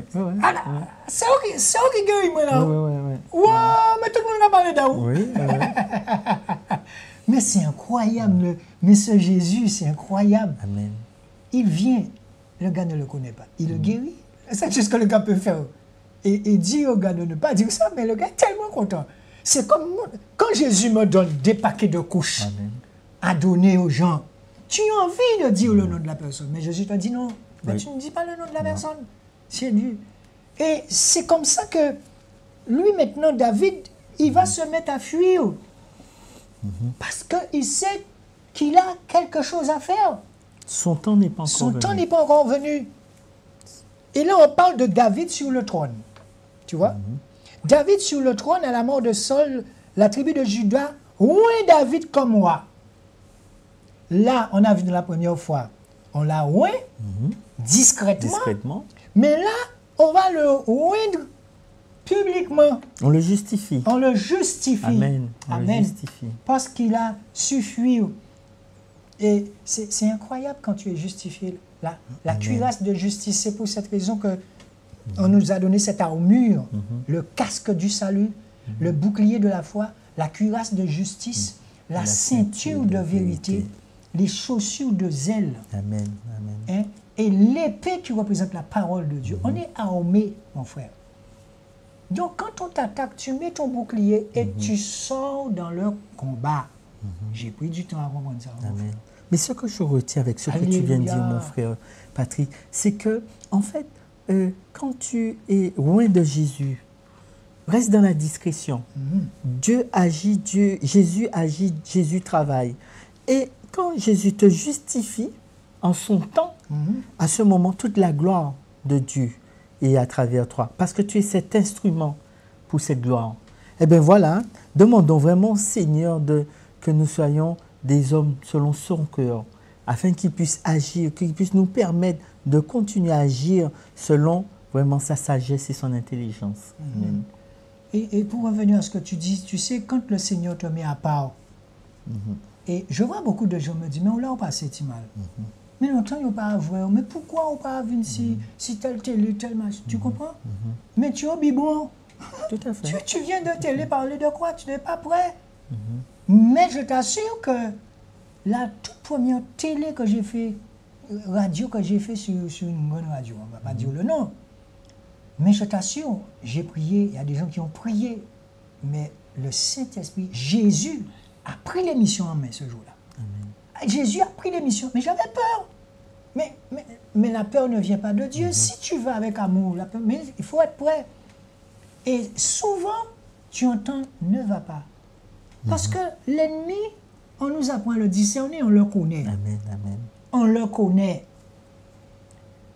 C'est où qui guérit moi là? Oui. Ouais, mais tout le monde va parler d'eux. Oui. Mais c'est incroyable, mais ce Jésus, c'est incroyable. Amen. Il vient, le gars ne le connaît pas, il le guérit. C'est tout ce que le gars peut faire. Et dit au gars de ne pas dire ça, mais le gars est tellement content. C'est comme moi, quand Jésus me donne des paquets de couches à donner aux gens, tu as envie de dire le nom de la personne. Mais Jésus te dit non, mais tu ne dis pas le nom de la personne. C'est lui. Et c'est comme ça que lui maintenant, David, il va se mettre à fuir. Parce qu'il sait qu'il a quelque chose à faire. Son temps n'est pas encore venu. Son temps n'est pas encore venu. Et là, on parle de David sur le trône. Tu vois? David sur le trône, à la mort de Saul, la tribu de Juda, oint David comme roi. Là, on a vu de la première fois, on l'a oint discrètement. Mais là, on va le oindre publiquement. On le justifie. On le justifie. Amen. Amen. Le justifie. Parce qu'il a su fuir. Et c'est incroyable quand tu es justifié. La cuirasse de justice, c'est pour cette raison que on nous a donné cette armure, le casque du salut, le bouclier de la foi, la cuirasse de justice, la ceinture de vérité, les chaussures de zèle. Amen. Hein? Et l'épée qui représente la parole de Dieu. On est armé, mon frère. Donc, quand on t'attaque, tu mets ton bouclier et tu sors dans le combat. J'ai pris du temps à comprendre ça. Amen. Mais ce que je retiens avec ce que tu viens de dire, mon frère Patrick, c'est que, en fait, quand tu es loin de Jésus, reste dans la discrétion. Dieu agit, Jésus agit, Jésus travaille. Et quand Jésus te justifie en son temps, à ce moment, toute la gloire de Dieu est à travers toi. Parce que tu es cet instrument pour cette gloire. Eh bien voilà, demandons vraiment, Seigneur, que nous soyons des hommes selon son cœur, afin qu'il puisse agir, qu'il puisse nous permettre de continuer à agir selon vraiment sa sagesse et son intelligence. Amen. Et pour revenir à ce que tu dis, tu sais, quand le Seigneur te met à part, et je vois beaucoup de gens me dire, mais on l'a passé si mal. Mais longtemps, on n'a pas à voir. Mais pourquoi on n'a pas vu si tel télé, tel match? Tu comprends? Mais tu es au biberon. Tout à fait. Tu viens de télé parler de quoi? Tu n'es pas prêt. Mais je t'assure que la toute première télé que j'ai fait, radio que j'ai fait sur une bonne radio, on ne va pas dire le nom, mais je t'assure, j'ai prié, il y a des gens qui ont prié, mais le Saint-Esprit, Jésus a pris l'émission en main ce jour-là. Jésus a pris l'émission, mais j'avais peur. Mais la peur ne vient pas de Dieu. Si tu vas avec amour, la peur, mais il faut être prêt. Et souvent, tu entends « ne va pas ». Parce que l'ennemi, on nous apprend à le discerner, on le connaît. Amen. On le connaît.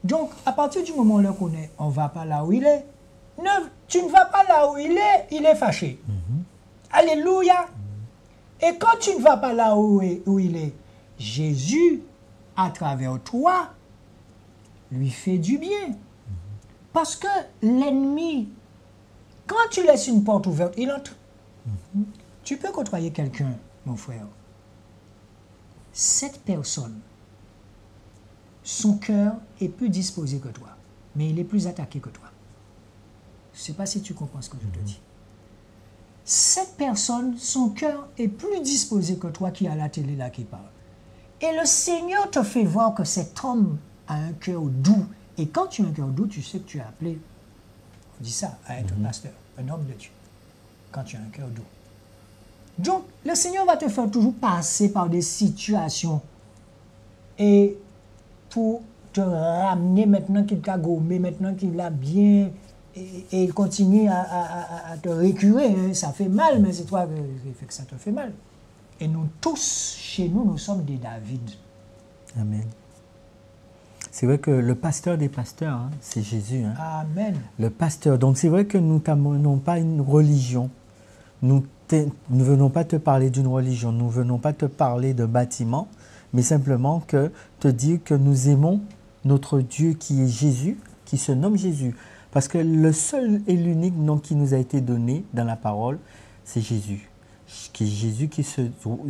Donc, à partir du moment où on le connaît, on ne va pas là où il est. Tu ne vas pas là où il est fâché. Alléluia. Et quand tu ne vas pas là où il est, Jésus, à travers toi, lui fait du bien. Parce que l'ennemi, quand tu laisses une porte ouverte, il entre. Tu peux côtoyer quelqu'un, mon frère. Cette personne, son cœur est plus disposé que toi, mais il est plus attaqué que toi. Je ne sais pas si tu comprends ce que je te dis. Cette personne, son cœur est plus disposé que toi qui est à la télé là qui parle. Et le Seigneur te fait voir que cet homme a un cœur doux. Et quand tu as un cœur doux, tu sais que tu es appelé, on dit ça, à être un pasteur, un homme de Dieu. Quand tu as un cœur doux. Donc, le Seigneur va te faire toujours passer par des situations. Et pour te ramener maintenant qu'il t'a gommé, maintenant qu'il a bien... Et il continue à te récurer. Hein. Ça fait mal, mais c'est toi qui fait que ça te fait mal. Et nous tous, chez nous, nous sommes des David. Amen. C'est vrai que le pasteur des pasteurs, hein, c'est Jésus. Hein. Amen. Le pasteur. Donc c'est vrai que nous n'amenons pas une religion. Nous ne venons pas te parler d'une religion. Nous ne venons pas te parler de bâtiment, mais simplement que te dire que nous aimons notre Dieu qui est Jésus, qui se nomme Jésus. Parce que le seul et l'unique nom qui nous a été donné dans la parole, c'est Jésus. Qui est Jésus, qui est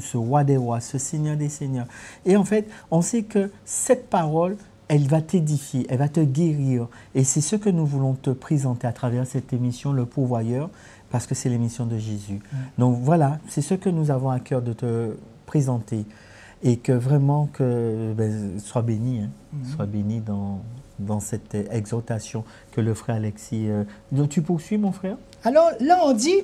ce roi des rois, ce Seigneur des seigneurs. Et en fait, on sait que cette parole, elle va t'édifier, elle va te guérir. Et c'est ce que nous voulons te présenter à travers cette émission, Le Pourvoyeur, parce que c'est l'émission de Jésus. Donc voilà, c'est ce que nous avons à cœur de te présenter. Et que vraiment, sois béni, hein, sois béni dans cette exhortation que le frère Alexis... Donc tu poursuis, mon frère? Alors là, on dit,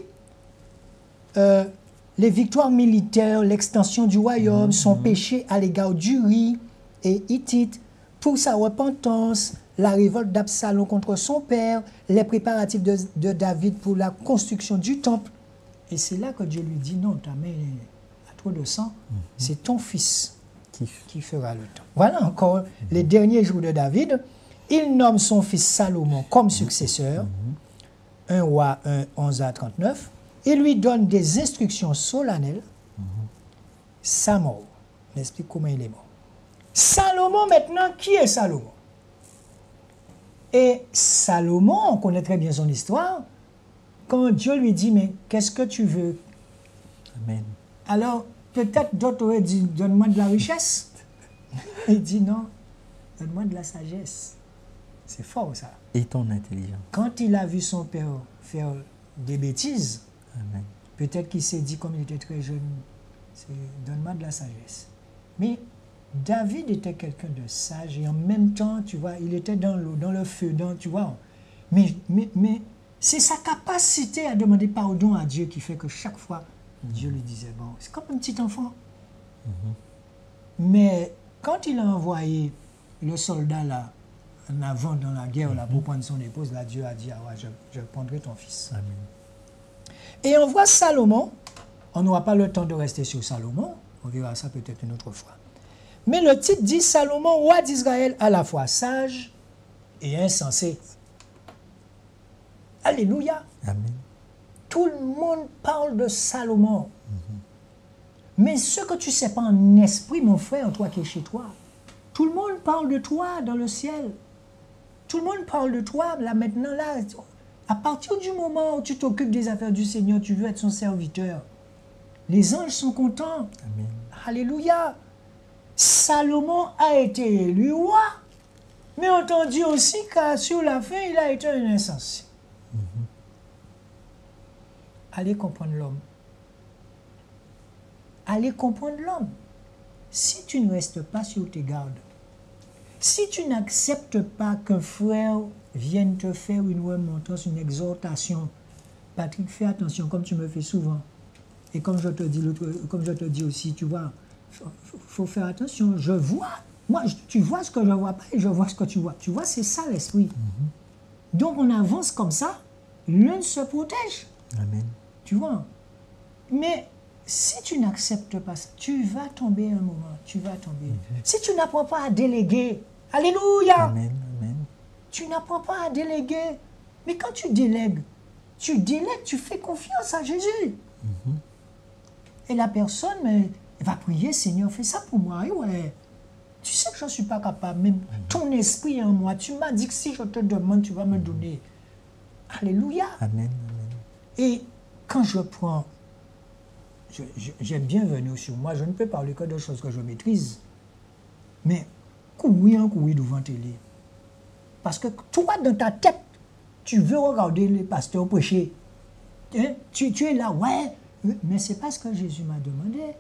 les victoires militaires, l'extension du royaume, son péché à l'égard d'Uri et Hittite, pour sa repentance, la révolte d'Absalom contre son père, les préparatifs de David pour la construction du temple. Et c'est là que Dieu lui dit, non, ta main a trop de sang, c'est ton fils qui fera le temple. Voilà encore les derniers jours de David. Il nomme son fils Salomon comme successeur, 1 roi 1, 11 à 39. Il lui donne des instructions solennelles. Sa mort. On explique comment il est mort. Salomon, maintenant, qui est Salomon? Et Salomon, on connaît très bien son histoire. Quand Dieu lui dit, mais qu'est-ce que tu veux? Amen. Alors, peut-être d'autres auraient dit, donne-moi de la richesse. Il dit, non, donne-moi de la sagesse. C'est fort, ça. Et ton intelligence. Quand il a vu son père faire des bêtises, Amen. Peut-être qu'il s'est dit, comme il était très jeune, donne-moi de la sagesse. Mais David était quelqu'un de sage et en même temps, tu vois, il était dans l'eau, dans le feu, tu vois. Mais c'est sa capacité à demander pardon à Dieu qui fait que chaque fois, Dieu lui disait, bon, c'est comme un petit enfant. Mais quand il a envoyé le soldat là, en avant dans la guerre là, pour prendre son épouse, là, Dieu a dit, ah ouais, je prendrai ton fils. Amen. Et on voit Salomon, on n'aura pas le temps de rester sur Salomon, on verra ça peut-être une autre fois. Mais le titre dit Salomon, roi d'Israël, à la fois sage et insensé. Alléluia. Amen. Tout le monde parle de Salomon. Mais ce que tu ne sais pas en esprit, mon frère, toi qui es chez toi, tout le monde parle de toi dans le ciel. Tout le monde parle de toi, là maintenant, là. À partir du moment où tu t'occupes des affaires du Seigneur, tu veux être son serviteur. Les anges sont contents. Amen. Alléluia. Salomon a été élu roi, mais on dit aussi qu'à sur la fin, il a été un insensé. Allez comprendre l'homme. Allez comprendre l'homme. Si tu ne restes pas sur tes gardes, si tu n'acceptes pas qu'un frère vienne te faire une remontrance, une exhortation, Patrick, fais attention, comme tu me fais souvent. Et comme je te dis aussi, tu vois, faut faire attention. Je vois, moi, tu vois ce que je vois pas et je vois ce que tu vois. Tu vois, c'est ça l'esprit. Donc on avance comme ça, l'un se protège. Amen. Tu vois. Mais si tu n'acceptes pas ça, tu vas tomber un moment, tu vas tomber. Si tu n'apprends pas à déléguer, alléluia. Amen. Amen. Tu n'apprends pas à déléguer. Mais quand tu délègues, tu fais confiance à Jésus. Et la personne va prier, Seigneur, fais ça pour moi. Et ouais, tu sais que je ne suis pas capable. Même ton esprit en moi, tu m'as dit que si je te demande, tu vas me donner. Alléluia. Amen. Amen. Et quand je prends, j'aime bien venir sur moi, je ne peux parler que de choses que je maîtrise. Mais courir devant télé. Parce que toi, dans ta tête, tu veux regarder les pasteurs prêcher. Hein? Tu es là, ouais, mais ce n'est pas ce que Jésus m'a demandé.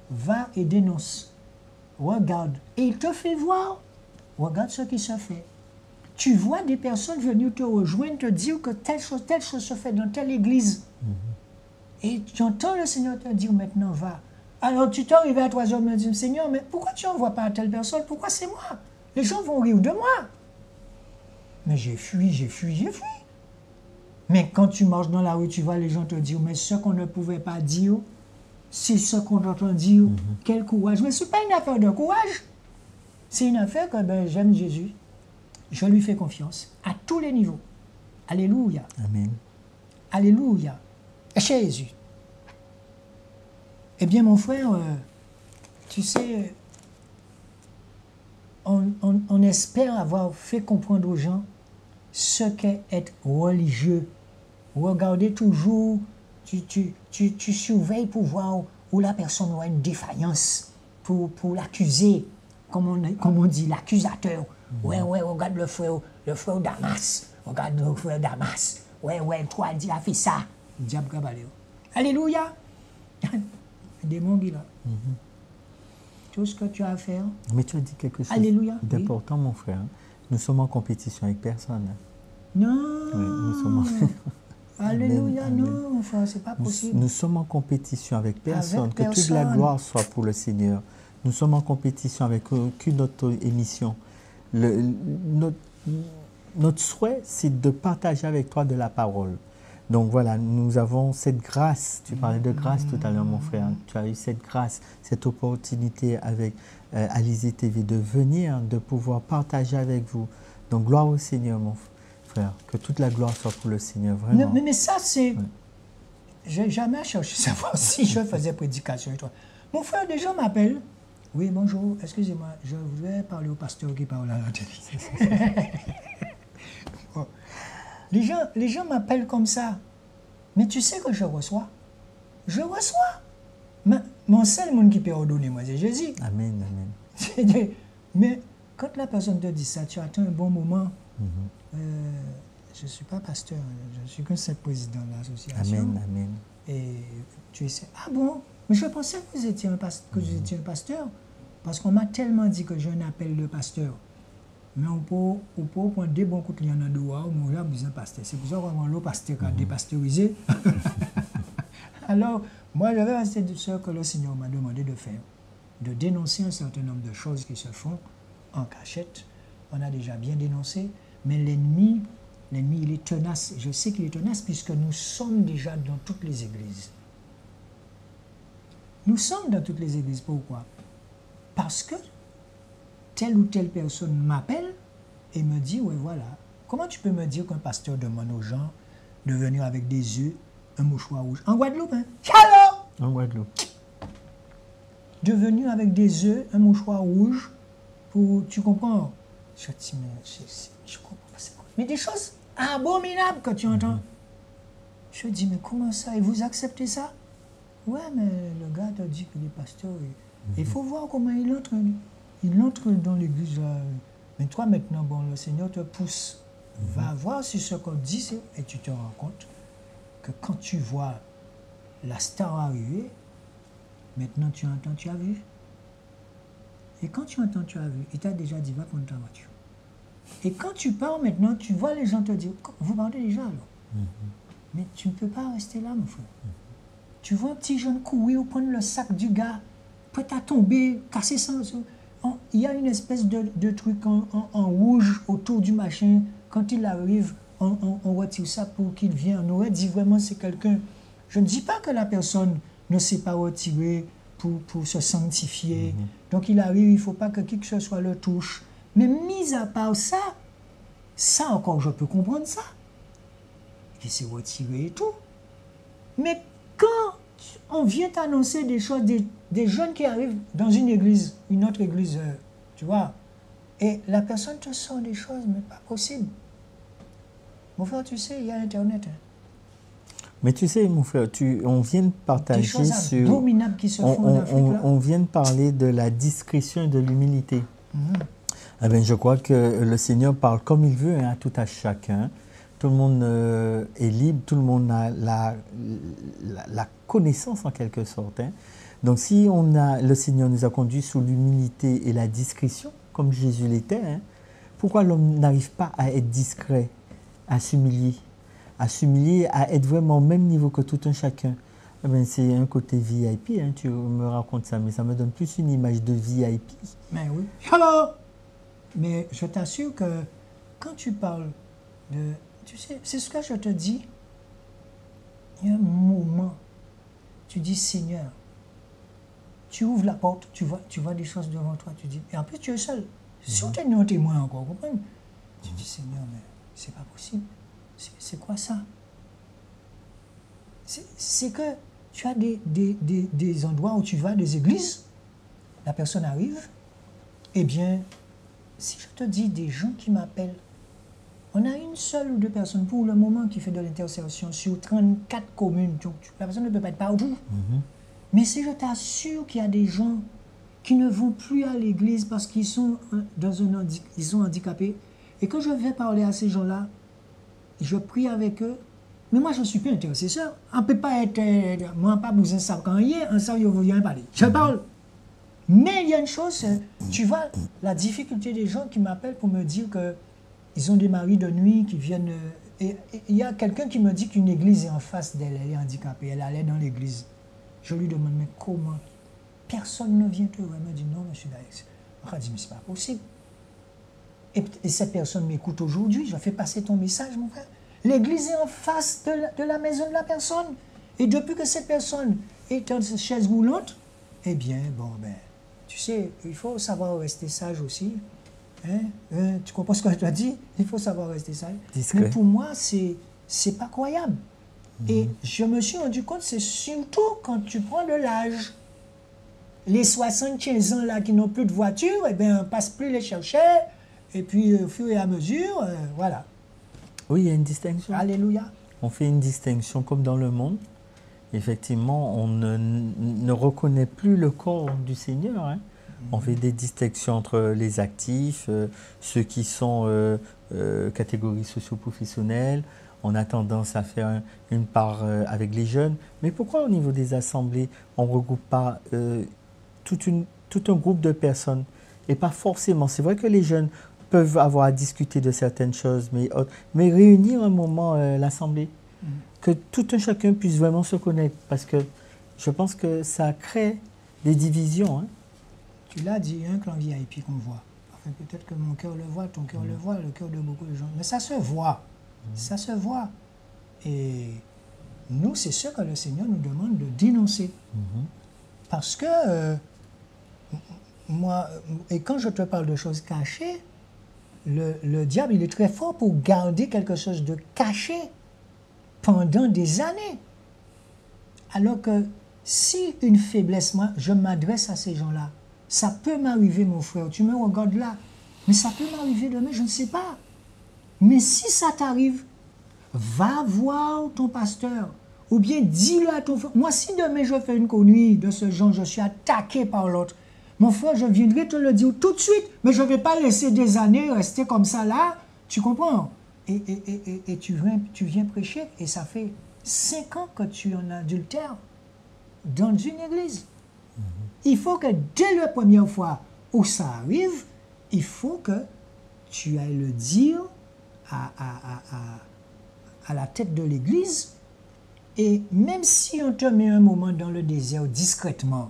Va et dénonce. Regarde. Et il te fait voir. Regarde ce qui se fait. Tu vois des personnes venir te rejoindre, te dire que telle chose se fait dans telle église. Et tu entends le Seigneur te dire maintenant, va. Alors tu t'es arrivé à 3 heures, me dire, Seigneur, mais pourquoi tu n'envoies pas à telle personne? Pourquoi c'est moi? Les gens vont rire de moi. Mais j'ai fui. Mais quand tu marches dans la rue, tu vois les gens te dire, mais ce qu'on ne pouvait pas dire, c'est ce qu'on entend dire. Quel courage. Mais ce n'est pas une affaire de courage. C'est une affaire que ben, j'aime Jésus. Je lui fais confiance à tous les niveaux. Alléluia. Amen. Alléluia. Jésus. Eh bien, mon frère, tu sais, on espère avoir fait comprendre aux gens ce qu'est être religieux. Regardez toujours, tu surveilles pour voir où la personne aura une défaillance pour l'accuser, comme on dit, l'accusateur. Ouais, regarde le frère Damas. Regarde le frère Damas. Ouais, toi, il a fait ça. Diable cabalé. Alléluia. Démon qui là. Tout ce que tu as à faire. Mais tu as dit quelque chose d'important, oui. Mon frère. Nous sommes en compétition avec personne. Non. Oui, nous sommes Alléluia, Amen. Non, enfin, c'est pas possible. Nous sommes en compétition avec personne. Que toute la gloire soit pour le Seigneur. Nous sommes en compétition avec aucune autre émission. Notre souhait, c'est de partager avec toi de la parole. Donc voilà, nous avons cette grâce. Tu parlais de grâce tout à l'heure, mon frère. Tu as eu cette grâce, cette opportunité avec Alizé TV de venir, de pouvoir partager avec vous. Donc gloire au Seigneur, mon frère. Que toute la gloire soit pour le Seigneur, vraiment. Mais ça, c'est... Ouais. Je n'ai jamais cherché à savoir si je faisais prédication et toi. Mon frère, des gens m'appellent. Oui, bonjour, excusez-moi, je voudrais parler au pasteur qui parle à la télé. Bon. Les gens m'appellent comme ça. Mais tu sais que je reçois. Je reçois. Mon seul monde qui peut ordonner, moi, c'est Jésus. Amen, amen. Mais quand la personne te dit ça, tu attends un bon moment. Je ne suis pas pasteur, je suis qu'un simple président de l'association. Amen, amen. Et tu essaies. Ah bon? Mais je pensais que vous étiez un pasteur. Parce qu'on m'a tellement dit que j'ai un appel de pasteur. Mais on peut prendre des bons coups de liens dans le doigt, on a besoin de pasteur. C'est pour ça qu'on a le pasteur qui a dépasteurisé. Alors, moi, j'avais resté de ce que le Seigneur m'a demandé de faire. De dénoncer un certain nombre de choses qui se font en cachette. On a déjà bien dénoncé. Mais l'ennemi, il est tenace. Je sais qu'il est tenace puisque nous sommes déjà dans toutes les églises. Nous sommes dans toutes les églises. Pourquoi? Parce que telle ou telle personne m'appelle et me dit, ouais, voilà, comment tu peux me dire qu'un pasteur demande aux gens de venir avec des œufs, un mouchoir rouge? En Guadeloupe, hein? Alors! En Guadeloupe. De venir avec des œufs, un mouchoir rouge, pour, tu comprends? Je dis, mais je comprends pas, c'est quoi? Mais des choses abominables que tu entends. Je dis, mais comment ça? Et vous acceptez ça? Ouais, mais le gars t'a dit qu'il est pasteur. Il faut voir comment il entre. Il entre dans l'église. Mais toi, maintenant, bon, le Seigneur te pousse. Va voir si ce qu'on dit, et tu te rends compte que quand tu vois la star arriver, maintenant tu entends, tu as vu. Et quand tu entends, tu as vu, il t'a déjà dit, va prendre ta voiture. Et quand tu pars maintenant, tu vois les gens te dire, vous partez déjà alors. Mais tu ne peux pas rester là, mon frère. Tu vois un petit jeune courir ou prendre le sac du gars, prêt à tomber, casser ça. Il y a une espèce de truc en rouge autour du machin. Quand il arrive, on retire ça pour qu'il vienne. On aurait dit vraiment c'est quelqu'un. Je ne dis pas que la personne ne s'est pas retirée pour se sanctifier. Donc il arrive, il ne faut pas que qui que ce soit le touche. Mais mis à part ça, ça encore je peux comprendre ça. Il s'est retiré et tout. Mais quand on vient t'annoncer des choses, des jeunes qui arrivent dans une église, une autre église, tu vois, et la personne te sort des choses, mais pas possible. Mon frère, tu sais, il y a Internet. Hein. Mais tu sais, mon frère, on vient de partager des choses abominables qui se font en Afrique, là. On vient de parler de la discrétion et de l'humilité. Eh bien, je crois que le Seigneur parle comme il veut à tout à chacun. Tout le monde est libre, tout le monde a la connaissance en quelque sorte. Hein. Donc si le Seigneur nous a conduits sous l'humilité et la discrétion, comme Jésus l'était, hein, pourquoi l'homme n'arrive pas à être discret, à s'humilier, à être vraiment au même niveau que tout un chacun? Eh bien, c'est un côté VIP, hein, tu me racontes ça, mais ça me donne plus une image de VIP. Mais oui. Alors, mais je t'assure que quand tu parles de... Tu sais, c'est ce que je te dis. Il y a un moment, tu dis, Seigneur, tu ouvres la porte, tu vois des choses devant toi, tu dis, et en plus tu es seul. Si on t'a un témoin encore, comprends? Tu dis, Seigneur, mais c'est pas possible. C'est quoi ça? C'est que tu as des endroits où tu vas, des églises, la personne arrive, eh bien, si je te dis des gens qui m'appellent, on a une seule ou deux personnes pour le moment qui fait de l'intercession sur 34 communes. La personne ne peut pas être partout. Mais si je t'assure qu'il y a des gens qui ne vont plus à l'église parce qu'ils sont, ils sont handicapés, et quand je vais parler à ces gens-là, je prie avec eux, mais moi je ne suis plus intercesseur. On ne peut pas être, moi pas besoin de ça quand il y a, un ça, je viens parler. Je parle. Mais il y a une chose, tu vois, la difficulté des gens qui m'appellent pour me dire qu'ils ont des maris de nuit qui viennent... Et il y a quelqu'un qui me dit qu'une église est en face d'elle, elle est handicapée, elle allait dans l'église. Je lui demande, mais comment? Personne ne vient te voir. Elle me dit, non, monsieur Daex. Je dis, mais c'est pas possible. Et cette personne m'écoute aujourd'hui, je fais passer ton message, mon frère. L'église est en face de la maison de la personne. Et depuis que cette personne est dans cette chaise roulante, eh bien, bon, ben, tu sais, il faut savoir rester sage aussi. Hein? Tu comprends ce que je te dis? Il faut savoir rester sage. Discret. Mais pour moi, c'est pas croyable. Et je me suis rendu compte, c'est surtout quand tu prends de l'âge. Les 75 ans là qui n'ont plus de voiture, eh bien, on ne passe plus les chercher. Et puis, au fur et à mesure, voilà. Oui, il y a une distinction. Alléluia. On fait une distinction comme dans le monde. Effectivement, on ne reconnaît plus le corps du Seigneur. Hein. On fait des distinctions entre les actifs, ceux qui sont catégories socio-professionnelles. On a tendance à faire une part avec les jeunes. Mais pourquoi au niveau des assemblées, on ne regroupe pas tout un groupe de personnes? Et pas forcément. C'est vrai que les jeunes peuvent avoir à discuter de certaines choses, mais réunir un moment l'assemblée, que tout un chacun puisse vraiment se connaître. Parce que je pense que ça crée des divisions. Hein. Tu l'as dit, un clan VIP qu'on voit. Enfin, peut-être que mon cœur le voit, ton cœur le voit, le cœur de beaucoup de gens. Mais ça se voit. Ça se voit. Et nous, c'est ce que le Seigneur nous demande de dénoncer. Parce que, moi, et quand je te parle de choses cachées, le diable, il est très fort pour garder quelque chose de caché pendant des années. Alors que si une faiblesse, moi, je m'adresse à ces gens-là, ça peut m'arriver, mon frère, tu me regardes là, mais ça peut m'arriver demain, je ne sais pas. Mais si ça t'arrive, va voir ton pasteur. Ou bien dis-le à ton frère. Moi, si demain je fais une connerie de ce genre, je suis attaqué par l'autre. Mon frère, je viendrai te le dire tout de suite. Mais je ne vais pas laisser des années rester comme ça là. Tu comprends? Et tu viens prêcher. Et ça fait 5 ans que tu es en adultère dans une église. Il faut que dès la première fois où ça arrive, il faut que tu ailles le dire à la tête de l'église. Et même si on te met un moment dans le désert discrètement,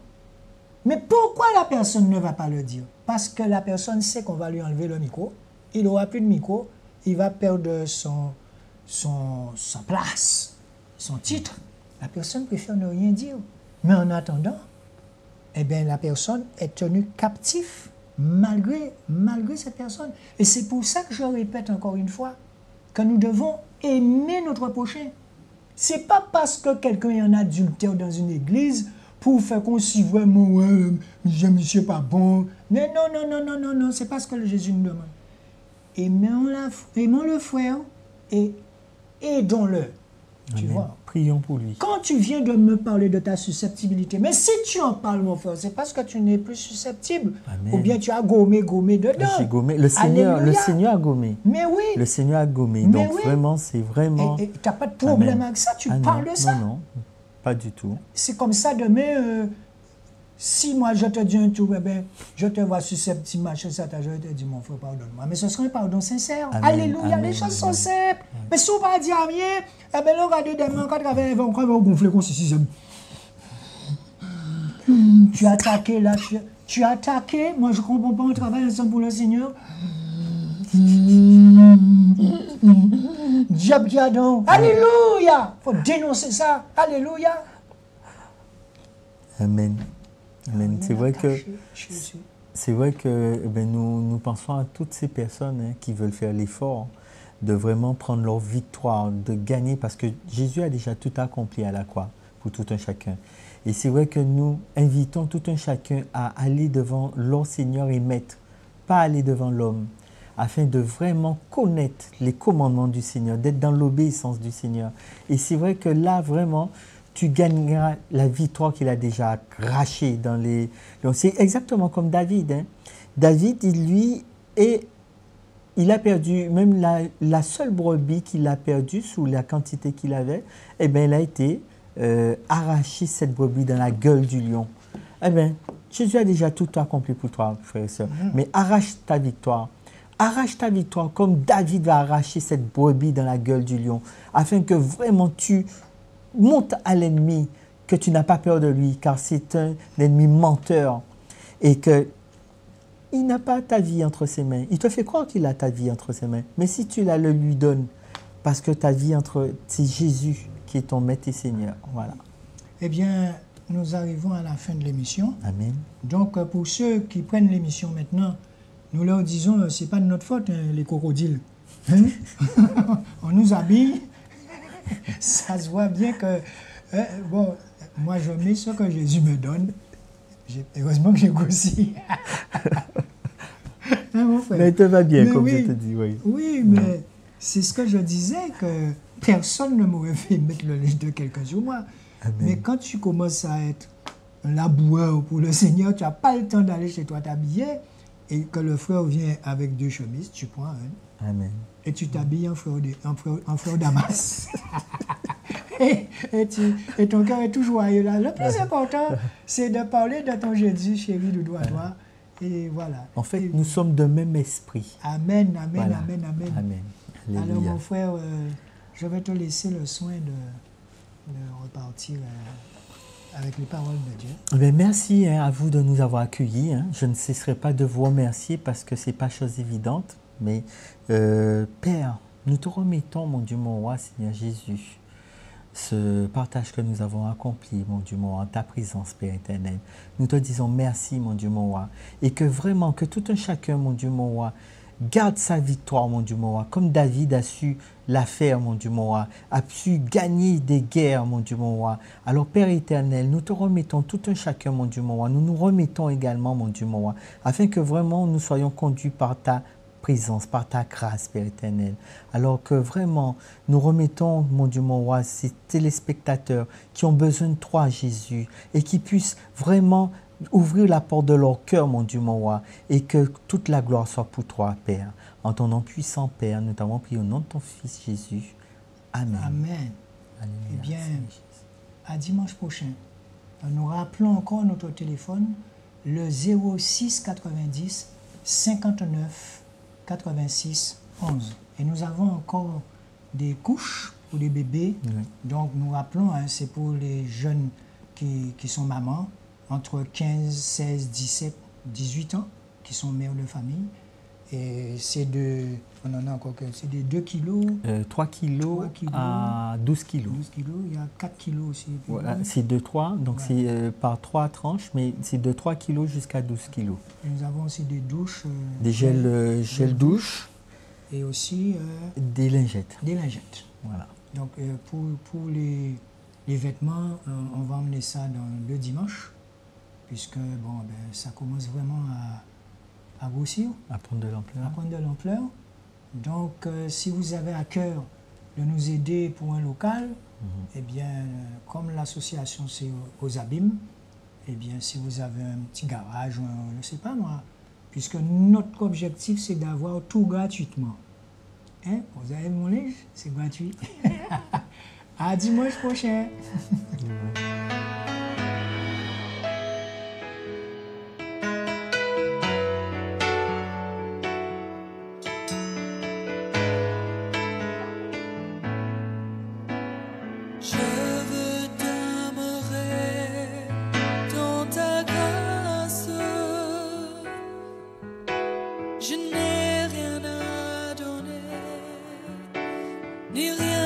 mais pourquoi la personne ne va pas le dire? Parce que la personne sait qu'on va lui enlever le micro, il n'aura plus de micro, il va perdre sa place, son titre. La personne préfère ne rien dire. Mais en attendant, eh bien, la personne est tenue captive malgré cette personne. Et c'est pour ça que je répète encore une fois que nous devons aimer notre prochain. C'est pas parce que quelqu'un est en adultère dans une église pour faire qu'on s'y vraiment, ouais, je ne suis pas bon. Mais non, c'est pas ce que Jésus nous demande. Aimons le frère et aidons-le. Tu vois? Prions pour lui. Quand tu viens de me parler de ta susceptibilité, mais si tu en parles, mon frère, c'est parce que tu n'es plus susceptible. Amen. Ou bien tu as gommé dedans. J'ai gommé. Le Seigneur a gommé. Mais oui. Le Seigneur a gommé. Mais donc oui. Vraiment, c'est vraiment... Et tu n'as pas de problème avec ça, tu parles de ça. Non, pas du tout. C'est comme ça demain, si moi je te dis un truc, eh bien, je te vois susceptible, machin, ça, je te dis, mon frère, pardonne-moi. Mais ce sera un pardon sincère. Amen. Alléluia, amen, les choses sont simples. Mais si on ne va dire rien, eh bien, on va dire demain, quand on va gonfler comme ceci. Tu as attaqué là, tu as attaqué. Moi, je ne comprends pas, on travaille ensemble pour le Seigneur. Diable qui a donc. Alléluia. Il faut dénoncer ça. Alléluia. Amen. Amen. Rien à cacher, Jésus. C'est vrai que nous pensons à toutes ces personnes qui veulent faire l'effort de vraiment prendre leur victoire, de gagner, parce que Jésus a déjà tout accompli à la croix pour tout un chacun. Et c'est vrai que nous invitons tout un chacun à aller devant leur Seigneur et Maître, pas aller devant l'homme, afin de vraiment connaître les commandements du Seigneur, d'être dans l'obéissance du Seigneur. Et c'est vrai que là, vraiment, tu gagneras la victoire qu'il a déjà crachée dans les... C'est exactement comme David. David, il a perdu, même la seule brebis qu'il a perdue sous la quantité qu'il avait, eh bien, il a été arraché cette brebis dans la gueule du lion. Eh bien, Jésus a déjà tout accompli pour toi, frère et soeur. Mais arrache ta victoire. Arrache ta victoire comme David va arracher cette brebis dans la gueule du lion, afin que vraiment tu montes à l'ennemi, que tu n'as pas peur de lui, car c'est un ennemi menteur et que il n'a pas ta vie entre ses mains. Il te fait croire qu'il a ta vie entre ses mains. Mais si tu la le lui donnes, parce que ta vie c'est Jésus qui est ton maître et Seigneur. Voilà. Eh bien, nous arrivons à la fin de l'émission. Amen. Donc, pour ceux qui prennent l'émission maintenant, nous leur disons, c'est pas de notre faute, les crocodiles. Hein? On nous habille. Ça se voit bien que, bon, moi je mets ce que Jésus me donne. Heureusement que j'ai grossi. Hein, mon frère? Mais te va bien, mais comme oui, je te dis, oui. Oui, mais c'est ce que je disais, que personne ne m'aurait fait mettre le linge de quelqu'un sur moi. Amen. Mais quand tu commences à être un laboueur pour le Seigneur, tu n'as pas le temps d'aller chez toi t'habiller, et que le frère vient avec 2 chemises, tu prends un. Amen. Et tu t'habilles en frère Damas. et ton cœur est tout joyeux là. Le plus important, c'est de parler de ton Jésus chéri de doigt à doigt. Et voilà. En fait, et, nous sommes de même esprit. Amen, amen, Voilà. amen, amen. Amen. Alors Alléluia. mon frère, je vais te laisser le soin de repartir avec les paroles de Dieu. Ben, merci à vous de nous avoir accueillis. Je ne cesserai pas de vous remercier parce que ce n'est pas chose évidente. Mais Père, nous te remettons, mon Dieu, mon roi, Seigneur Jésus, ce partage que nous avons accompli, mon Dieu, mon roi, en ta présence, Père éternel. Nous te disons merci, mon Dieu, mon roi. Et que vraiment, que tout un chacun, mon Dieu, mon roi, garde sa victoire, mon Dieu, mon roi, comme David a su la faire, mon Dieu, mon roi, a su gagner des guerres, mon Dieu, mon roi. Alors, Père éternel, nous te remettons tout un chacun, mon Dieu, mon roi. Nous nous remettons également, mon Dieu, mon roi, afin que vraiment nous soyons conduits par ta présence, par ta grâce, Père éternel. Alors que vraiment, nous remettons, mon Dieu, mon roi, ces téléspectateurs qui ont besoin de toi, Jésus, et qui puissent vraiment ouvrir la porte de leur cœur, mon Dieu, mon roi, et que toute la gloire soit pour toi, Père. En ton nom puissant, Père, nous t'avons prié au nom de ton Fils Jésus. Amen. Amen. Alléluia. Eh bien, à dimanche prochain. Nous rappelons encore notre téléphone, le 06 90 59 86 11. Et nous avons encore des couches pour les bébés. Oui. Donc nous rappelons, c'est pour les jeunes qui sont mamans, entre 15, 16, 17, 18 ans, qui sont mères de famille. Et c'est on en a encore que c'est des 2 kilos. 3 kilos, 3 kilos à 12 kilos. 12 kilos, il y a 4 kilos aussi. Voilà, c'est de 3, donc Voilà. c'est par 3 tranches, mais c'est de 3 kilos jusqu'à 12 kilos. Et nous avons aussi des douches. Des gels douche, et aussi des lingettes. des lingettes. Voilà. Donc pour les vêtements, on va emmener ça dans le dimanche, puisque bon, ça commence vraiment à grossir, À prendre de l'ampleur. à prendre de l'ampleur. Donc si vous avez à cœur de nous aider pour un local, eh bien, comme l'association c'est aux abîmes, eh bien, si vous avez un petit garage, je ne sais pas moi, puisque notre objectif c'est d'avoir tout gratuitement. Hein? Vous avez mon linge, c'est gratuit. À dimanche prochain. Je veux demeurer dans ta grâce. Je n'ai rien à donner, ni rien